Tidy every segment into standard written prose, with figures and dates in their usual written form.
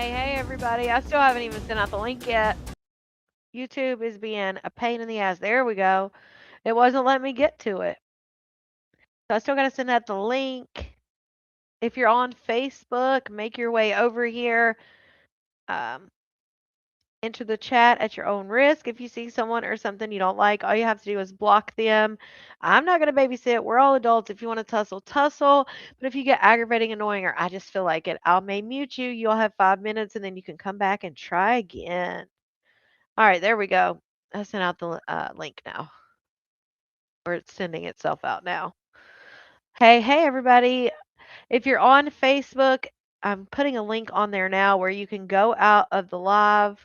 Hey, everybody. I still haven't even sent out the link yet. YouTube is being a pain in the ass. There we go. It wasn't letting me get to it. So I still got to send out the link. If you're on Facebook, make your way over here. Um, Enter the chat at your own risk. If you see someone or something you don't like, all you have to do is block them. I'm not going to babysit. We're all adults. If you want to tussle, tussle. But if you get aggravating, annoying, or I just feel like it, I may mute you. You'll have 5 minutes and then you can come back and try again. All right, there we go. I sent out the link now, or it's sending itself out now. Hey, everybody. If you're on Facebook, I'm putting a link on there now where you can go out of the live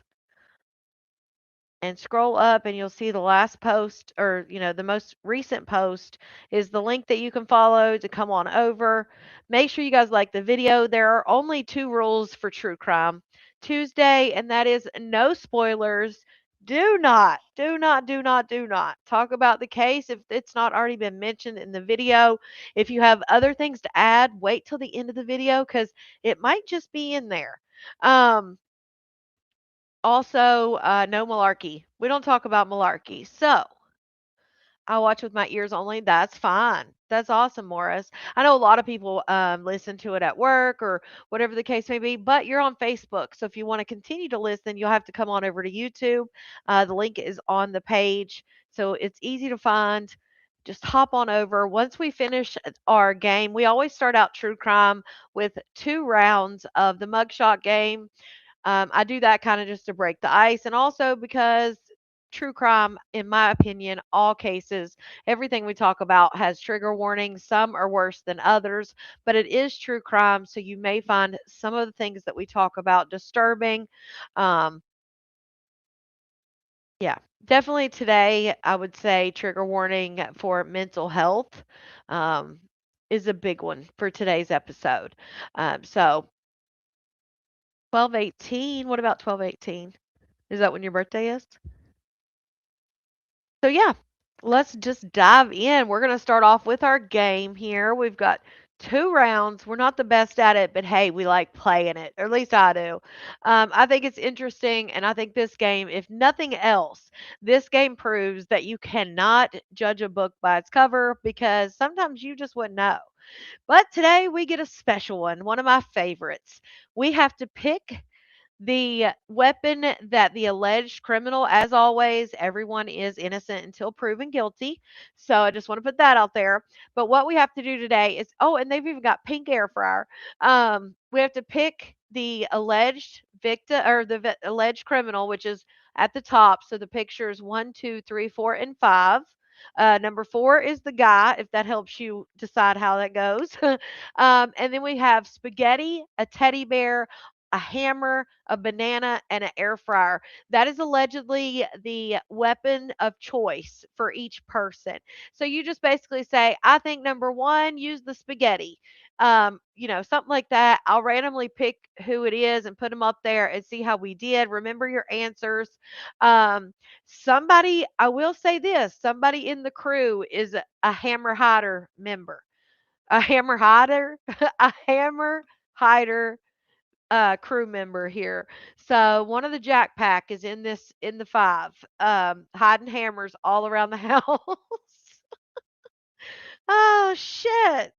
and scroll up and you'll see the last post or the most recent post is the link that you can follow to come on over. Make sure you guys like the video. There are only two rules for true crime Tuesday, and that is no spoilers. Do not talk about the case if it's not already been mentioned in the video. If you have other things to add, wait till the end of the video because it might just be in there. Also, no malarkey. We don't talk about malarkey. So I watch with my ears only. That's fine. That's awesome, Morris. I know a lot of people listen to it at work or whatever the case may be, but you're on Facebook. So if you want to continue to listen, you'll have to come on over to YouTube. The link is on the page. So it's easy to find. Just hop on over. Once we finish our game, we always start out true crime with 2 rounds of the mugshot game. I do that kind of just to break the ice and also because true crime, in my opinion, all cases, everything we talk about has trigger warnings. Some are worse than others, but it is true crime. So you may find some of the things that we talk about disturbing. Um, yeah, definitely today, I would say trigger warning for mental health um, is a big one for today's episode. So 12/18, what about 12/18? Is that when your birthday is? So yeah, let's just dive in. We're going to start off with our game here. We've got 2 rounds. We're not the best at it, but hey, we like playing it. Or at least I do. I think it's interesting, and I think this game, if nothing else, this game proves that you cannot judge a book by its cover because sometimes you just wouldn't know. But today we get a special one of my favorites. We have to pick the weapon that the alleged criminal, as always, everyone is innocent until proven guilty. So I just want to put that out there. But what we have to do today is, oh, and they've even got pink air fryer. We have to pick the alleged victim or the alleged criminal, which is at the top. So the pictures 1, 2, 3, 4, and 5. Number 4 is the guy, if that helps you decide how that goes. And then we have spaghetti, a teddy bear, a hammer, a banana, and an air fryer. That is allegedly the weapon of choice for each person. So you just basically say, I think number 1, use the spaghetti. Something like that. I'll randomly pick who it is and put them up there and see how we did. Remember your answers. Somebody, I will say this, somebody in the crew is a hammer hider member. A hammer hider, a hammer hider crew member here. So one of the Jack Pack is in the 5, hiding hammers all around the house. Oh shit.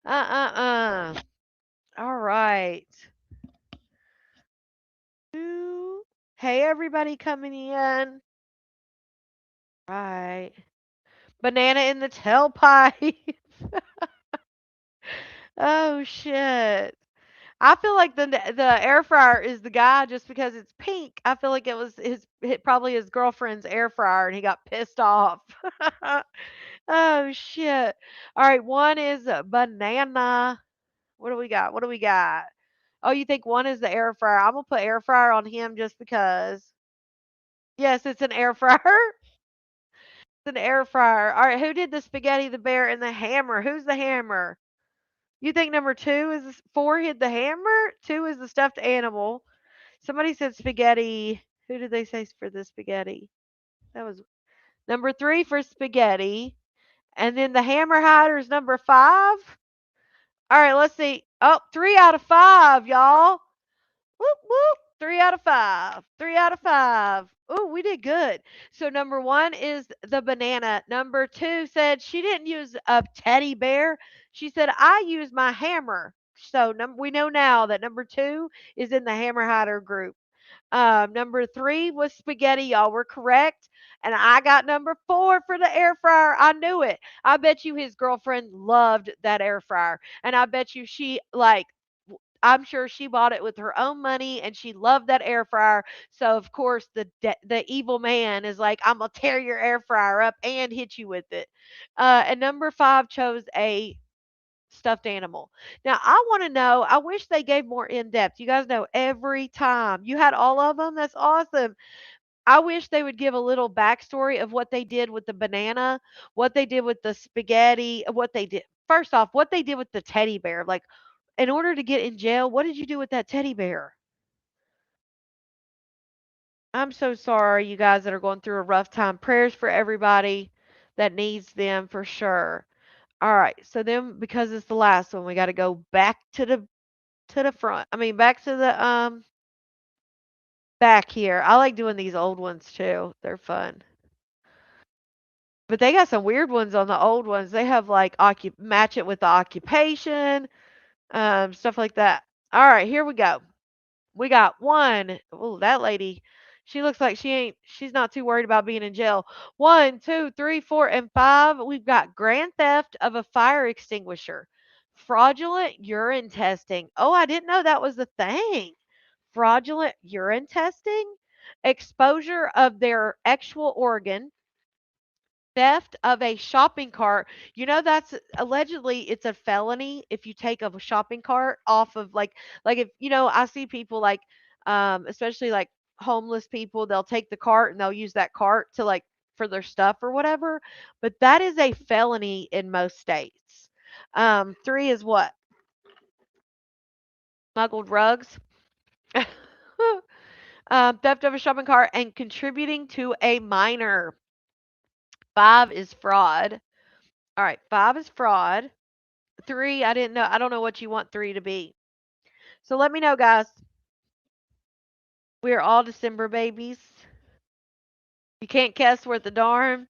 Uh. All right. Ooh. Hey everybody coming in. Right. Banana in the tailpipe. Oh shit. I feel like the air fryer is the guy just because it's pink. I feel like it was probably his girlfriend's air fryer and he got pissed off. Oh shit. All right, one is a banana. What do we got? What do we got? Oh, you think one is the air fryer? I'm gonna put air fryer on him just because. Yes, it's an air fryer. It's an air fryer. All right, who did the spaghetti, the bear, and the hammer? Who's the hammer? You think number 2 is 4 hit the hammer? 2 is the stuffed animal. Somebody said spaghetti. Who did they say for the spaghetti? That was number 3 for spaghetti. And then the hammer hider is number 5. All right, let's see. Oh, 3 out of 5, y'all. Whoop, whoop. 3 out of 5. 3 out of 5. Ooh, we did good. So number 1 is the banana. Number 2 said she didn't use a teddy bear. She said, "I used my hammer." So we know now that number 2 is in the hammer hider group. Number 3 was spaghetti. Y'all were correct. And I got number 4 for the air fryer. I knew it. I bet you his girlfriend loved that air fryer. And I bet you I'm sure she bought it with her own money and she loved that air fryer. So of course the evil man is like, "I'm gonna tear your air fryer up and hit you with it." And number 5 chose a stuffed animal. Now I want to know. I wish they gave more in depth. You guys know every time you had all of them. That's awesome. I wish they would give a little backstory of what they did with the banana, what they did with the spaghetti, what they did. First off, what they did with the teddy bear. Like, in order to get in jail, what did you do with that teddy bear? I'm so sorry, you guys that are going through a rough time. Prayers for everybody that needs them for sure. All right. So then because it's the last one, we got to go back to the front. I mean, back to the back here. I like doing these old ones too. They're fun. But they got some weird ones on the old ones. They have like match it with the occupation, stuff like that. All right, here we go. We got one. Oh, that lady. She looks like she's not too worried about being in jail. One, two, three, four, and five. We've got grand theft of a fire extinguisher. Fraudulent urine testing. Oh, I didn't know that was a thing. Fraudulent urine testing. Exposure of their actual organ, theft of a shopping cart. You know that's allegedly it's a felony if you take a shopping cart off of like if I see people like especially like homeless people, they'll take the cart and they'll use that cart to like for their stuff or whatever, but that is a felony in most states. 3 is what? Smuggled rugs. Theft of a shopping cart and contributing to a minor. 5 is fraud. All right, 5 is fraud. 3, I didn't know. I don't know what you want 3 to be. So let me know, guys. We are all December babies. You can't guess worth a darn.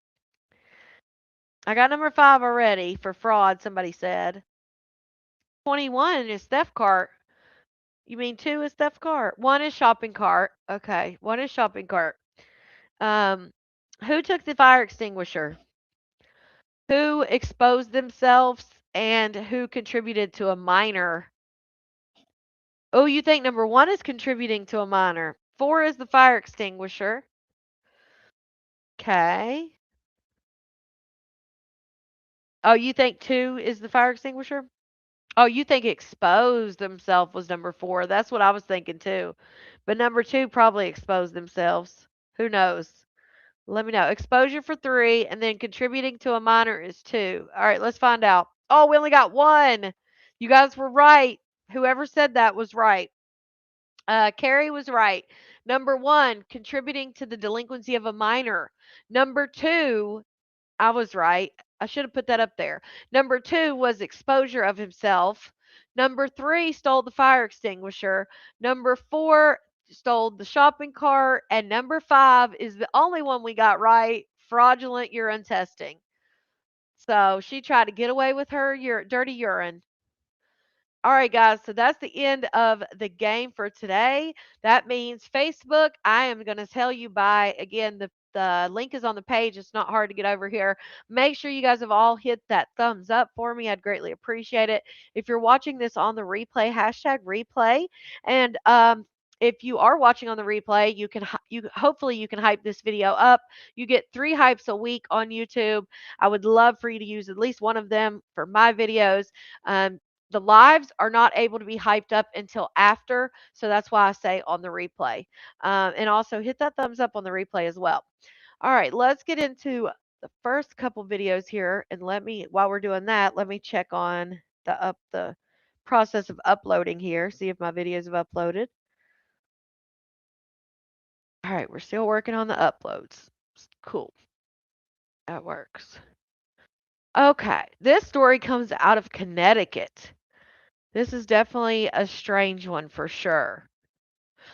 I got number 5 already for fraud, somebody said. 21 is theft cart. You mean 2 is theft cart? 1 is shopping cart. Okay, 1 is shopping cart. Um, who took the fire extinguisher? Who exposed themselves and who contributed to a minor? Oh, you think number 1 is contributing to a minor. 4 is the fire extinguisher. Okay. Oh, you think 2 is the fire extinguisher? Oh, you think exposed themselves was number 4. That's what I was thinking too. But number 2 probably exposed themselves. Who knows? Let me know. Exposure for 3 and then contributing to a minor is 2. All right, let's find out. Oh, we only got 1. You guys were right. Whoever said that was right. Carrie was right. Number 1, contributing to the delinquency of a minor. Number 2, I was right. I should have put that up there. Number 2 was exposure of himself. Number 3 stole the fire extinguisher. Number 4 stole the shopping cart. And number 5 is the only one we got right, fraudulent urine testing. So she tried to get away with her dirty urine. All right, guys. So that's the end of the game for today. That means Facebook. I am going to tell you by again the link is on the page. It's not hard to get over here. Make sure you guys have all hit that thumbs up for me. I'd greatly appreciate it. If you're watching this on the replay, hashtag replay. And if you are watching on the replay, you hopefully you can hype this video up. You get 3 hypes a week on YouTube. I would love for you to use at least one of them for my videos. The lives are not able to be hyped up until after, so that's why I say on the replay. And also hit that thumbs up on the replay as well. All right, let's get into the first couple videos here, and while we're doing that, let me check on the process of uploading here, see if my videos have uploaded. All right, we're still working on the uploads. Cool. That works. Okay, this story comes out of Connecticut. This is definitely a strange one for sure.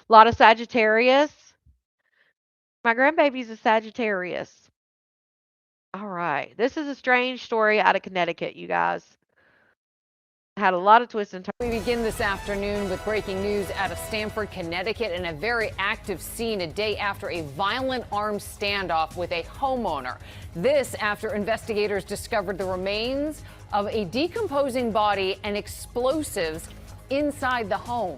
A lot of Sagittarius. My grandbaby's a Sagittarius. All right. This is a strange story out of Connecticut, you guys. Had a lot of twists and turns. We begin this afternoon with breaking news out of Stamford, Connecticut, and a very active scene a day after a violent armed standoff with a homeowner. This after investigators discovered the remains of a decomposing body and explosives inside the home.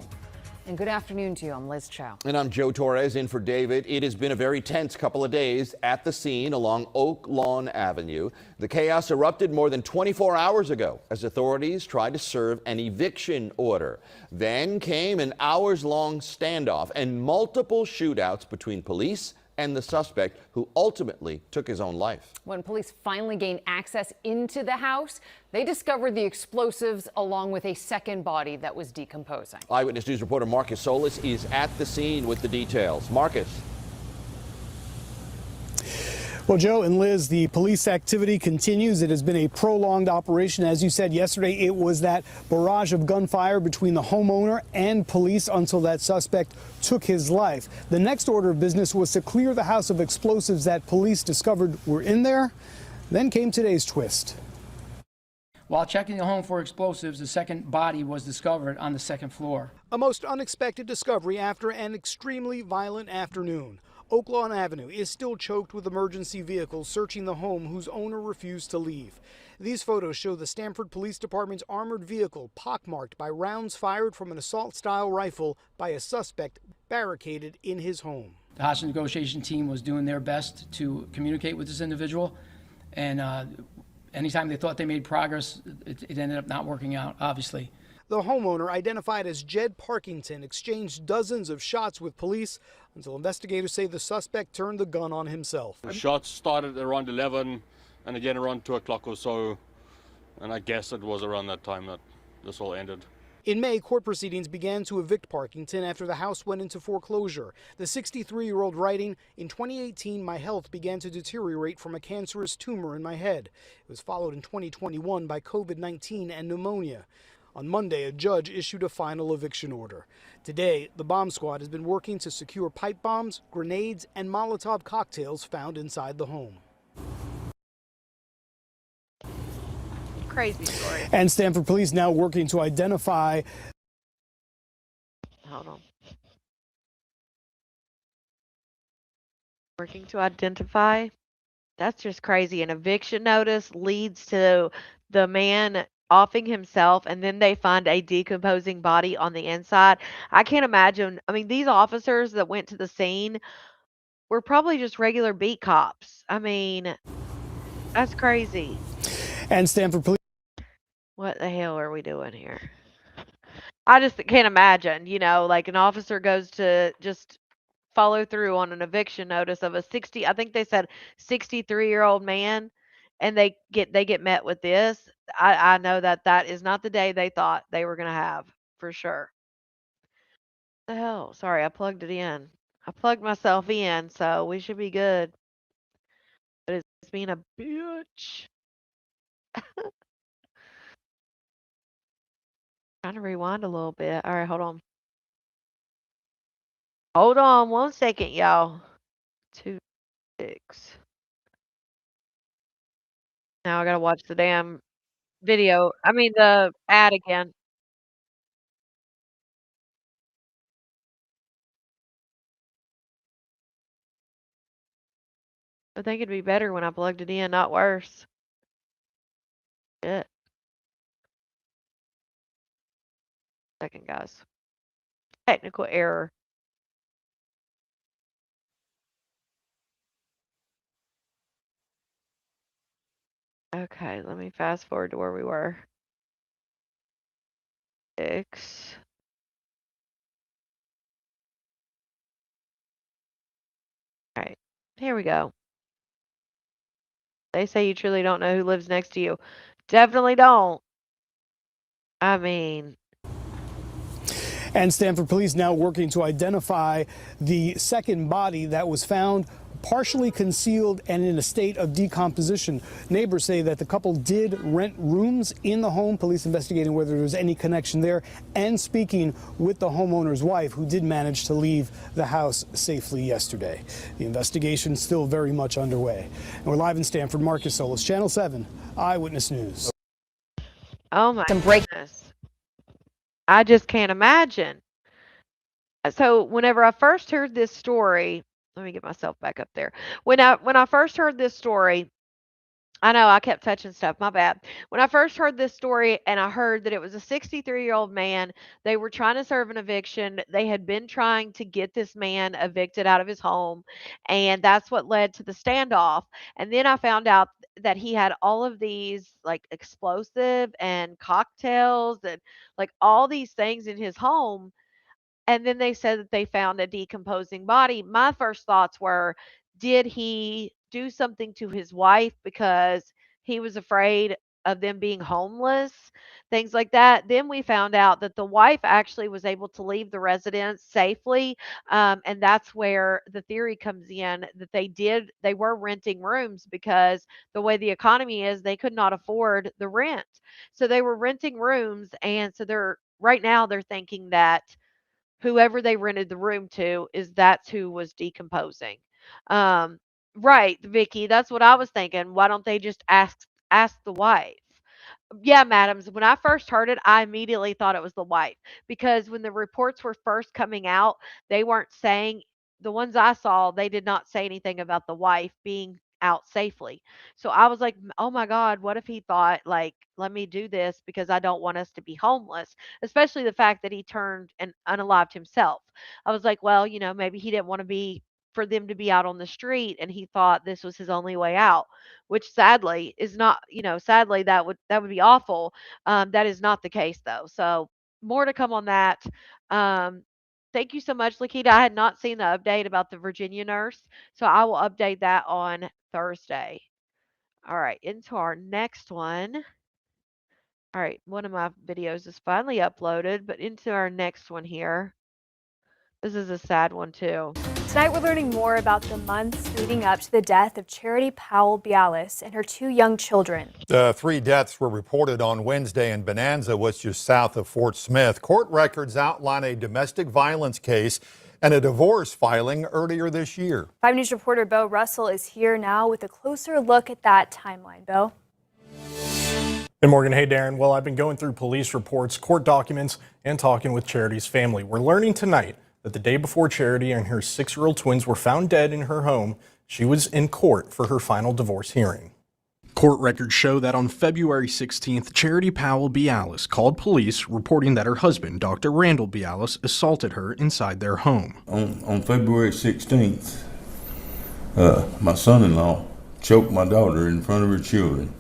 And good afternoon to you. I'm Liz Chow. And I'm Joe Torres in for David. It has been a very tense couple of days at the scene along Oak Lawn Avenue. The chaos erupted more than 24 hours ago as authorities tried to serve an eviction order. Then came an hours-long standoff and multiple shootouts between police and the suspect, who ultimately took his own life. When police finally gained access into the house, they discovered the explosives along with a second body that was decomposing. Eyewitness News reporter Marcus Solis is at the scene with the details. Marcus. Well, Joe and Liz, the police activity continues. It has been a prolonged operation. As you said yesterday, it was that barrage of gunfire between the homeowner and police until that suspect took his life. The next order of business was to clear the house of explosives that police discovered were in there. Then came today's twist. While checking the home for explosives, the second body was discovered on the second floor. A most unexpected discovery after an extremely violent afternoon. Oak Lawn Avenue is still choked with emergency vehicles searching the home whose owner refused to leave. These photos show the Stamford Police Department's armored vehicle pockmarked by rounds fired from an assault-style rifle by a suspect barricaded in his home. The hostage negotiation team was doing their best to communicate with this individual, and anytime they thought they made progress, it ended up not working out, obviously. The homeowner, identified as Jed Parkington, exchanged dozens of shots with police until investigators say the suspect turned the gun on himself. The shots started around 11 and again around 2 o'clock or so, and I guess it was around that time that this all ended. In May, court proceedings began to evict Parkington after the house went into foreclosure. The 63-year-old writing, "In 2018, my health began to deteriorate from a cancerous tumor in my head. It was followed in 2021 by COVID-19 and pneumonia." On Monday, a judge issued a final eviction order. Today, the bomb squad has been working to secure pipe bombs, grenades, and Molotov cocktails found inside the home. Crazy story. And Stamford police now working to identify. Hold on. Working to identify. That's just crazy. An eviction notice leads to the man offing himself, and then they find a decomposing body on the inside. I can't imagine. I mean, these officers that went to the scene were probably just regular beat cops. I mean, that's crazy. And Stamford police. What the hell are we doing here? I just can't imagine, like an officer goes to just follow through on an eviction notice of a 60, I think they said 63-year-old man, and they get met with this. I know that is not the day they thought they were going to have, for sure. What the hell? Sorry, I plugged it in. I plugged myself in, so we should be good. But it's being a bitch. Trying to rewind a little bit. All right, hold on. Hold on 1 second, y'all. 2, 6. Now I gotta watch the damn video. I mean, the ad again. I think it'd be better when I plugged it in, not worse. Shit. Second, guys. Technical error. Okay, let me fast forward to where we were. 6. All right, here we go. They say you truly don't know who lives next to you. Definitely don't. I mean. And Stamford police now working to identify the second body that was found partially concealed and in a state of decomposition. Neighbors say that the couple did rent rooms in the home, police investigating whether there was any connection there, and speaking with the homeowner's wife, who did manage to leave the house safely yesterday. The investigation still very much underway. And we're live in Stamford. Marcus Solis, Channel 7 Eyewitness News. Oh my goodness. I just can't imagine. So whenever I first heard this story, let me get myself back up there. When I first heard this story, I know I kept touching stuff, my bad. When I first heard this story and I heard that it was a 63-year-old man, they were trying to serve an eviction. They had been trying to get this man evicted out of his home, and that's what led to the standoff. And then I found out that he had all of these like explosive and cocktails and like all these things in his home, and then they said that they found a decomposing body. My first thoughts were, did he do something to his wife because he was afraid of them being homeless? Things like that. Then we found out that the wife actually was able to leave the residence safely. And that's where the theory comes in that they were renting rooms because the way the economy is, they could not afford the rent. So they were renting rooms. And so right now they're thinking that whoever they rented the room to that's who was decomposing. Um, right, Vicky, that's what I was thinking. Why don't they just ask the wife? Yeah, madams, when I first heard it, I immediately thought it was the wife because when the reports were first coming out, they weren't saying the ones I saw, they did not say anything about the wife being out safely. So I was like, "Oh my God, what if he thought like, let me do this because I don't want us to be homeless?" Especially the fact that he turned and unalived himself. I was like, well, maybe he didn't want to be for them to be out on the street and he thought this was his only way out, which sadly is not, sadly that would be awful. That is not the case though. So more to come on that. Um, thank you so much, Lakita. I had not seen the update about the Virginia nurse, so I will update that on Thursday. All right, into our next one. All right, one of my videos is finally uploaded, but into our next one here. This is a sad one too. Tonight we're learning more about the months leading up to the death of Charity Powell Bialis and her 2 young children. The 3 deaths were reported on Wednesday in Bonanza, which is south of Fort Smith. Court records outline a domestic violence case and a divorce filing earlier this year. 5 News reporter Bo Russell is here now with a closer look at that timeline. Bo? Hey Morgan, hey Darren. Well, I've been going through police reports, court documents, and talking with Charity's family. We're learning tonight that the day before Charity and her 6-year-old twins were found dead in her home, she was in court for her final divorce hearing. Court records show that on February 16th, Charity Powell Bialis called police reporting that her husband, Dr. Randall Bialis, assaulted her inside their home. On February 16th, my son-in-law choked my daughter in front of her children,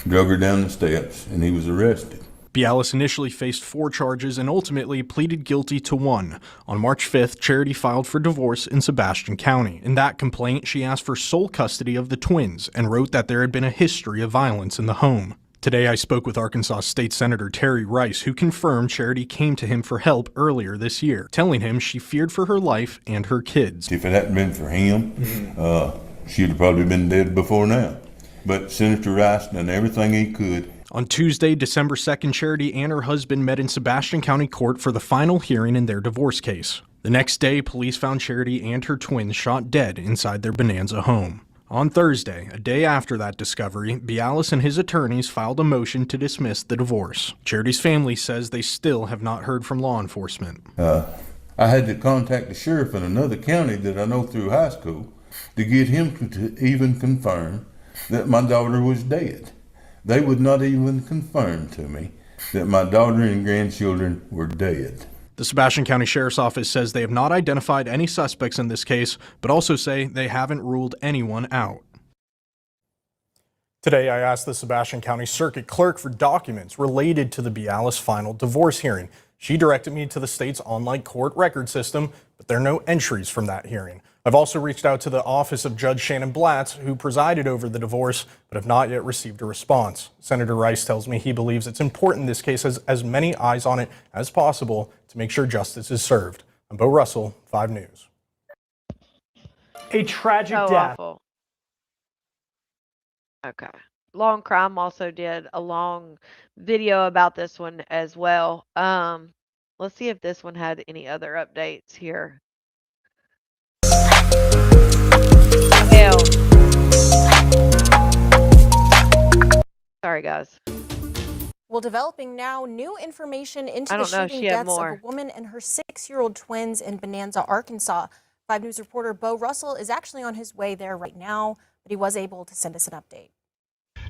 drug her down the steps, and he was arrested. Bialis initially faced 4 charges and ultimately pleaded guilty to 1. On March 5th, Charity filed for divorce in Sebastian County. In that complaint, she asked for sole custody of the twins and wrote that there had been a history of violence in the home. Today, I spoke with Arkansas State Senator Terry Rice, who confirmed Charity came to him for help earlier this year, telling him she feared for her life and her kids. If it hadn't been for him, she'd have probably been dead before now. But Senator Rice done everything he could. On Tuesday, December 2nd, Charity and her husband met in Sebastian County Court for the final hearing in their divorce case. The next day, police found Charity and her twins shot dead inside their Bonanza home. On Thursday, a day after that discovery, Bialis and his attorneys filed a motion to dismiss the divorce. Charity's family says they still have not heard from law enforcement. I had to contact the sheriff in another county that I know through high school to get him to even confirm that my daughter was dead. They would not even confirm to me that my daughter and grandchildren were dead. The Sebastian County Sheriff's Office says they have not identified any suspects in this case, but also say they haven't ruled anyone out. Today, I asked the Sebastian County Circuit Clerk for documents related to the Bialis final divorce hearing. She directed me to the state's online court record system, but there are no entries from that hearing. I've also reached out to the office of Judge Shannon Blatz, who presided over the divorce, but have not yet received a response. Senator Rice tells me he believes it's important this case has as many eyes on it as possible to make sure justice is served. I'm Bo Russell, 5 News. A tragic So death. awful. Okay. Long Crime also did a long video about this one as well. Let's see if this one had any other updates here. Hell. Sorry, guys. Well, developing now, new information into I the don't know if shooting she had deaths of more. a woman and her 6-year-old twins in Bonanza, Arkansas. 5 News reporter Bo Russell is actually on his way there right now, but he was able to send us an update.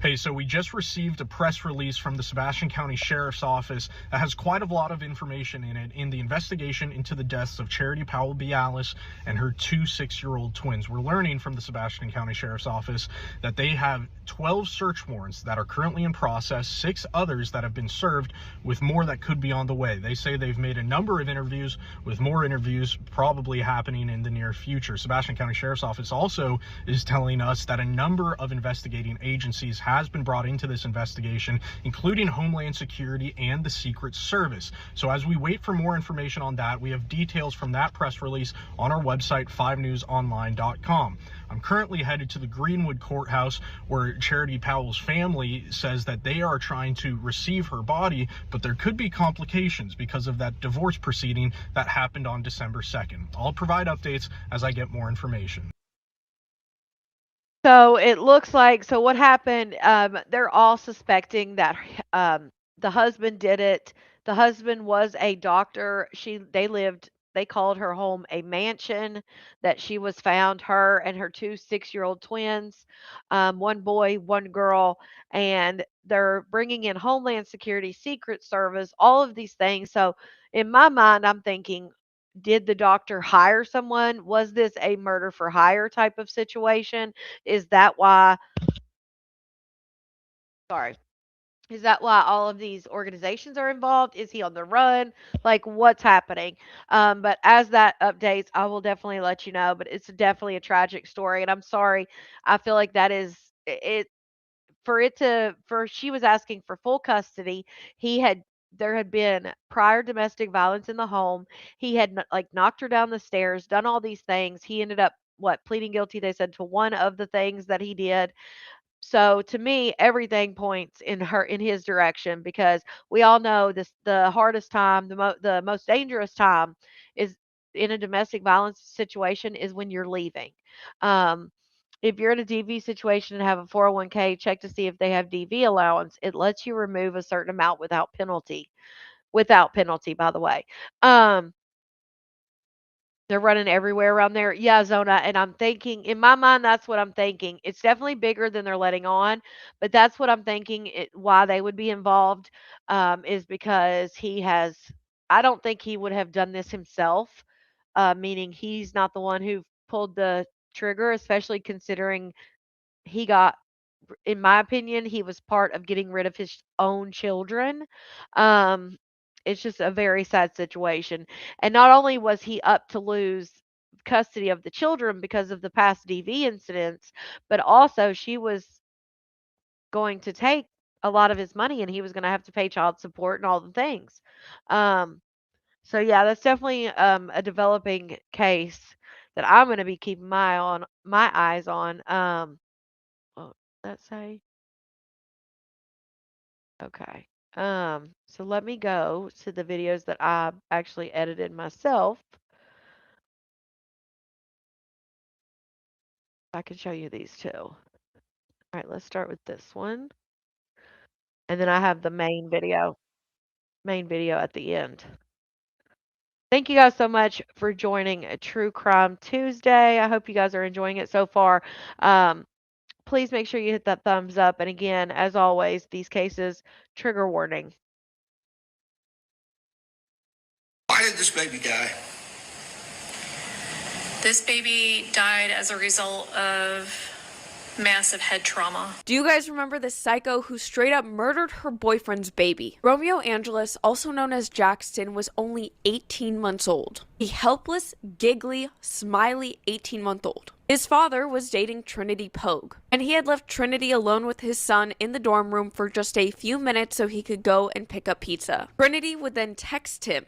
Hey, so we just received a press release from the Sebastian County Sheriff's Office that has quite a lot of information in it in the investigation into the deaths of Charity Powell Bialis and her 2 6-year-old twins. We're learning from the Sebastian County Sheriff's Office that they have 12 search warrants that are currently in process, 6 others that have been served, with more that could be on the way. They say they've made a number of interviews, with more interviews probably happening in the near future. Sebastian County Sheriff's Office also is telling us that a number of investigating agencies has been brought into this investigation, including Homeland Security and the Secret Service. So as we wait for more information on that, we have details from that press release on our website, 5newsonline.com. I'm currently headed to the Greenwood Courthouse, where Charity Powell's family says that they are trying to receive her body, but there could be complications because of that divorce proceeding that happened on December 2nd. I'll provide updates as I get more information. So it looks like, so what happened, they're all suspecting that the husband did it. The husband was a doctor. They called her home a mansion that she was found, her and her 2 6-year-old twins, one boy, one girl, and they're bringing in Homeland Security, Secret Service, all of these things. So in my mind, I'm thinking, did the doctor hire someone? Was this a murder for hire type of situation? Is that why sorry, is that why all of these organizations are involved? Is he on the run? Like, what's happening? But as that updates, I will definitely let you know. But it's definitely a tragic story, and I'm sorry. I feel like that is it for she was asking for full custody. He had there had been prior domestic violence in the home. He had like knocked her down the stairs, done all these things. He ended up pleading guilty, they said, to one of the things that he did. So to me, everything points in his direction, because we all know the hardest time, the most dangerous time is in a domestic violence situation is when you're leaving. Um, if you're in a DV situation and have a 401k, check to see if they have DV allowance. It lets you remove a certain amount without penalty. Without penalty, by the way. Um, they're running everywhere around there. Yeah, Zona, and I'm thinking in my mind, that's what I'm thinking. It's definitely bigger than they're letting on, but that's what I'm thinking why they would be involved, is because I don't think he would have done this himself, meaning he's not the one who pulled the trigger, especially considering he got in my opinion, he was part of getting rid of his own children. Um, it's just a very sad situation. And not only was he up to lose custody of the children because of the past DV incidents, but also she was going to take a lot of his money and he was going to have to pay child support and all the things. Um, so yeah, that's definitely a developing case that I'm going to be keeping my eyes on. What did that say? Okay. So let me go to the videos that I actually edited myself. I can show you these two. All right, let's start with this one. And then I have the main video at the end. Thank you guys so much for joining a True Crime Tuesday. I hope you guys are enjoying it so far. Please make sure you hit that thumbs up. And again, as always, these cases, trigger warning. Why did this baby die? This baby died as a result of massive head trauma. Do you guys remember the psycho who straight up murdered her boyfriend's baby? Romeo Angeles, also known as Jackson, was only 18 months old. A helpless, giggly, smiley 18-month-old. His father was dating Trinity Pogue, and he had left Trinity alone with his son in the dorm room for just a few minutes so he could go and pick up pizza. Trinity would then text him,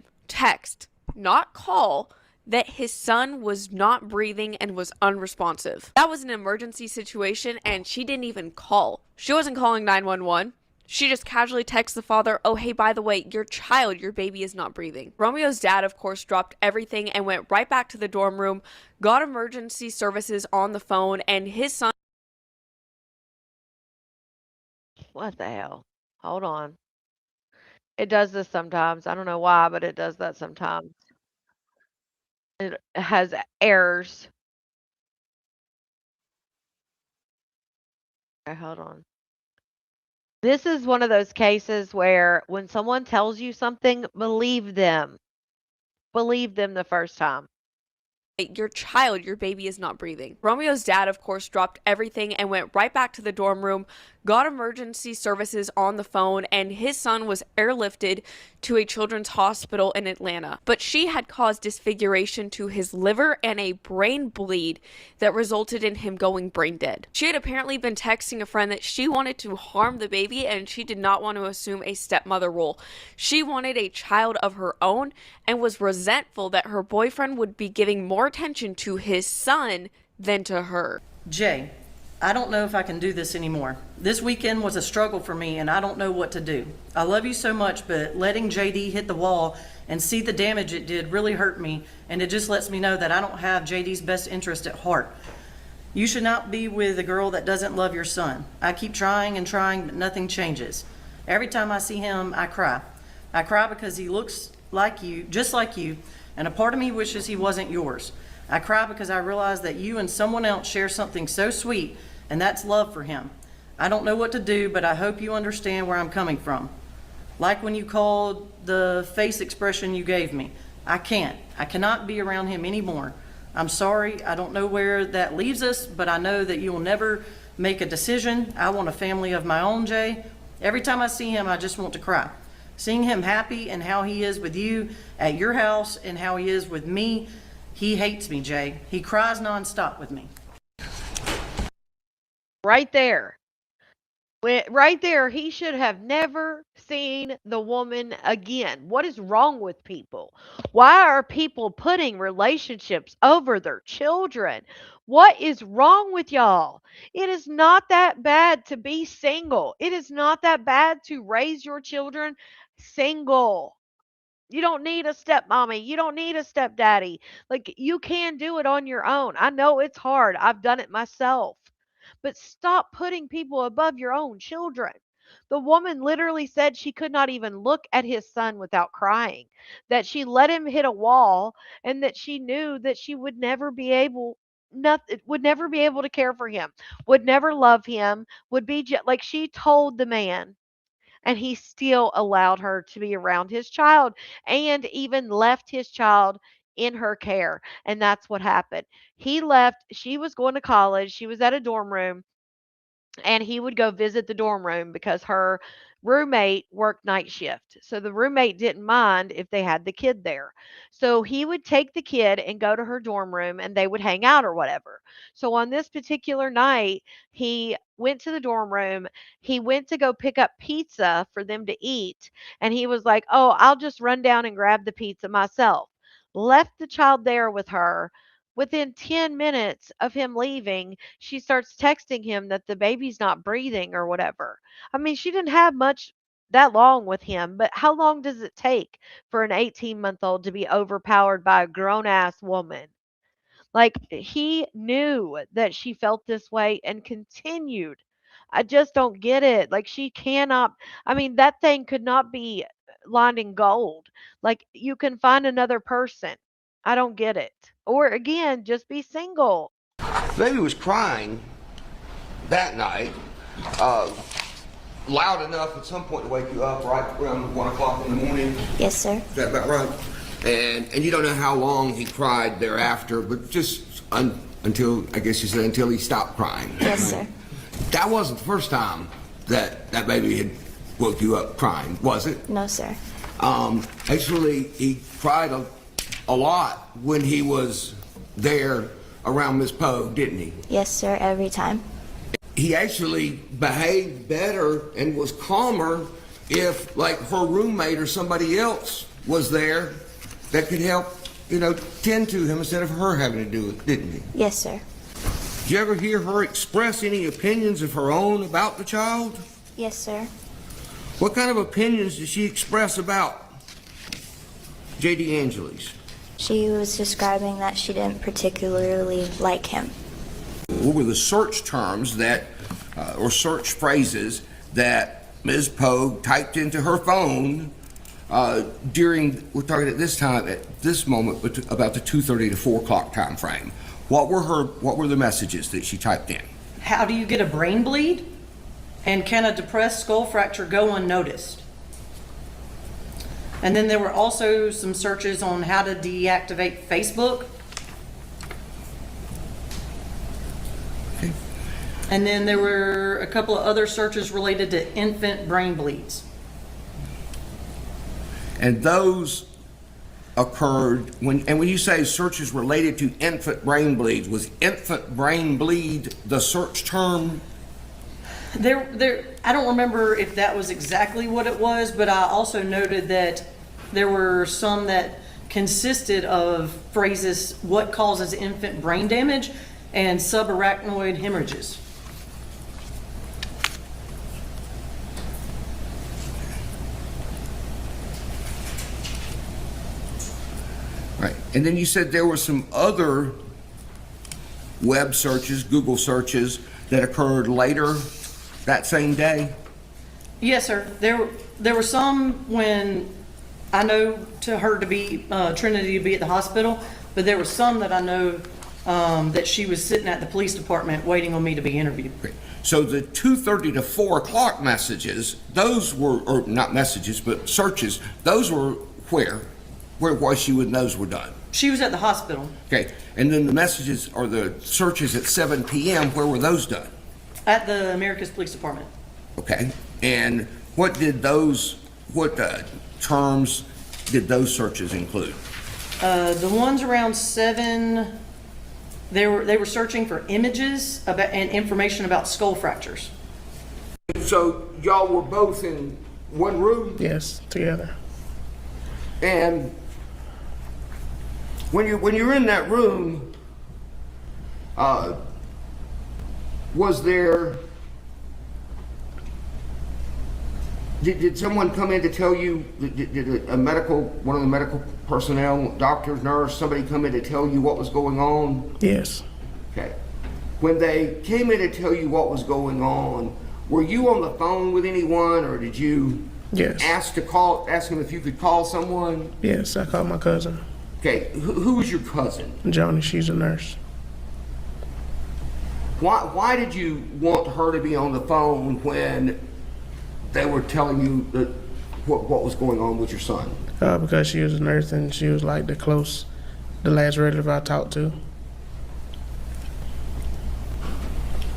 not call, that his son was not breathing and was unresponsive. That was an emergency situation, and she didn't even call. She wasn't calling 911. She just casually texts the father, oh, hey, by the way, your baby is not breathing. Romeo's dad, of course, dropped everything and went right back to the dorm room, got emergency services on the phone, and his son... What the hell? Hold on. It does this sometimes. I don't know why, but it does that sometimes. It has errors. Okay, hold on. This is one of those cases where when someone tells you something, believe them. Believe them the first time. your baby is not breathing. Romeo's dad, of course, dropped everything and went right back to the dorm room, got emergency services on the phone, and his son was airlifted to a children's hospital in Atlanta. But she had caused disfiguration to his liver and a brain bleed that resulted in him going brain dead. She had apparently been texting a friend that she wanted to harm the baby and she did not want to assume a stepmother role. She wanted a child of her own and was resentful that her boyfriend would be giving more attention to his son than to her. Jay, I don't know if I can do this anymore. This weekend was a struggle for me and I don't know what to do. I love you so much, but letting JD hit the wall and see the damage it did really hurt me, and it just lets me know that I don't have JD's best interest at heart. You should not be with a girl that doesn't love your son. I keep trying and trying, but nothing changes. Every time I see him, I cry. I cry because he looks like you, just like you, and a part of me wishes he wasn't yours. I cry because I realize that you and someone else share something so sweet, and that's love for him. I don't know what to do, but I hope you understand where I'm coming from. Like when you called the face expression you gave me. I cannot be around him anymore. I'm sorry, I don't know where that leaves us, but I know that you will never make a decision. I want a family of my own, Jay. Every time I see him, I just want to cry. Seeing him happy and how he is with you at your house and how he is with me, he hates me, Jay. He cries nonstop with me. Right there. Right there, he should have never seen the woman again. What is wrong with people? Why are people putting relationships over their children? What is wrong with y'all? It is not that bad to be single. It is not that bad to raise your children single. You don't need a stepmommy. You don't need a stepdaddy. Like, you can do it on your own. I know it's hard. I've done it myself. But stop putting people above your own children. The woman literally said she could not even look at his son without crying, that she let him hit a wall, and that she knew that she would never be able to care for him, would never love him, would be like she told the man, and he still allowed her to be around his child and even left his child in her care. And that's what happened. He left, she was going to college, she was at a dorm room, and he would go visit the dorm room because her roommate worked night shift. So the roommate didn't mind if they had the kid there. So he would take the kid and go to her dorm room and they would hang out or whatever. So on this particular night, he went to the dorm room. He went to go pick up pizza for them to eat. And he was like, oh, I'll just run down and grab the pizza myself. Left the child there with her. Within 10 minutes of him leaving, she starts texting him that the baby's not breathing or whatever. I mean, she didn't have much that long with him, but how long does it take for an 18-month-old to be overpowered by a grown ass woman? Like, he knew that she felt this way and continued. I just don't get it. Like, she cannot, I mean, that thing could not be lined in gold. Like, you can find another person. I don't get it. Or again, just be single. Baby was crying that night, loud enough at some point to wake you up, right around 1 o'clock in the morning. Yes, sir. Is that about right? And you don't know how long he cried thereafter, but just until, I guess you said, until he stopped crying. Yes, sir. That wasn't the first time that baby had woke you up crying, was it? No, sir. Actually, he cried a lot when he was there around Miss Poe, didn't he? Yes, sir, every time. He actually behaved better and was calmer if, like, her roommate or somebody else was there that could help tend to him instead of her having to do it, didn't you? Yes, sir. Did you ever hear her express any opinions of her own about the child? Yes, sir. What kind of opinions did she express about J.D. Angeles? She was describing that she didn't particularly like him. What were the search terms that, or search phrases that Ms. Pogue typed into her phone during, we're talking at this time, at this moment, about the 2:30 to 4 o'clock time frame? What were the messages that she typed in? How do you get a brain bleed? And can a depressed skull fracture go unnoticed? And then there were also some searches on how to deactivate Facebook. Okay. And then there were a couple of other searches related to infant brain bleeds. And those occurred when you say searches related to infant brain bleeds, was infant brain bleed the search term? I don't remember if that was exactly what it was, but I also noted that there were some that consisted of phrases, what causes infant brain damage and subarachnoid hemorrhages. Right. And then you said there were some other web searches, Google searches, that occurred later that same day? Yes, sir. There were some when I know to her to be Trinity to be at the hospital, but there were some that I know that she was sitting at the police department waiting on me to be interviewed. So the 2:30 to 4 o'clock messages, those were, or not messages, but searches, those were where was she when those were done? She was at the hospital. Okay, and then the messages or the searches at 7 p.m., where were those done? At the Americas Police Department. Okay, and what terms did those searches include? The ones around 7, they were searching for images about and information about skull fractures. So y'all were both in one room? Yes, together. And when you're in that room, was there? Did someone come in to tell you? Did one of the medical personnel, doctor, nurse, somebody come in to tell you what was going on? Yes. Okay. When they came in to tell you what was going on, were you on the phone with anyone, or did you? Yes. Ask him if you could call someone? Yes, I called my cousin. Okay, who was your cousin? Joni, she's a nurse. Why did you want her to be on the phone when they were telling you that what was going on with your son? Because she was a nurse and she was like the last relative I talked to.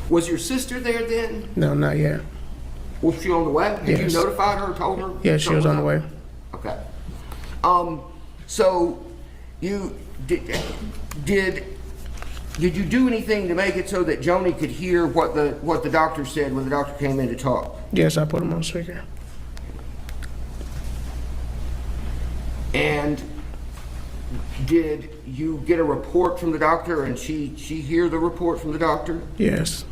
Was your sister there then? No, not yet. Was she on the way? Did Yes. you notify her, told her? Yes, she was on the way. Okay. So you did you do anything to make it so that Joni could hear what the doctor said when the doctor came in to talk? Yes, I put him on speaker. And did you get a report from the doctor and she hear the report from the doctor? Yes.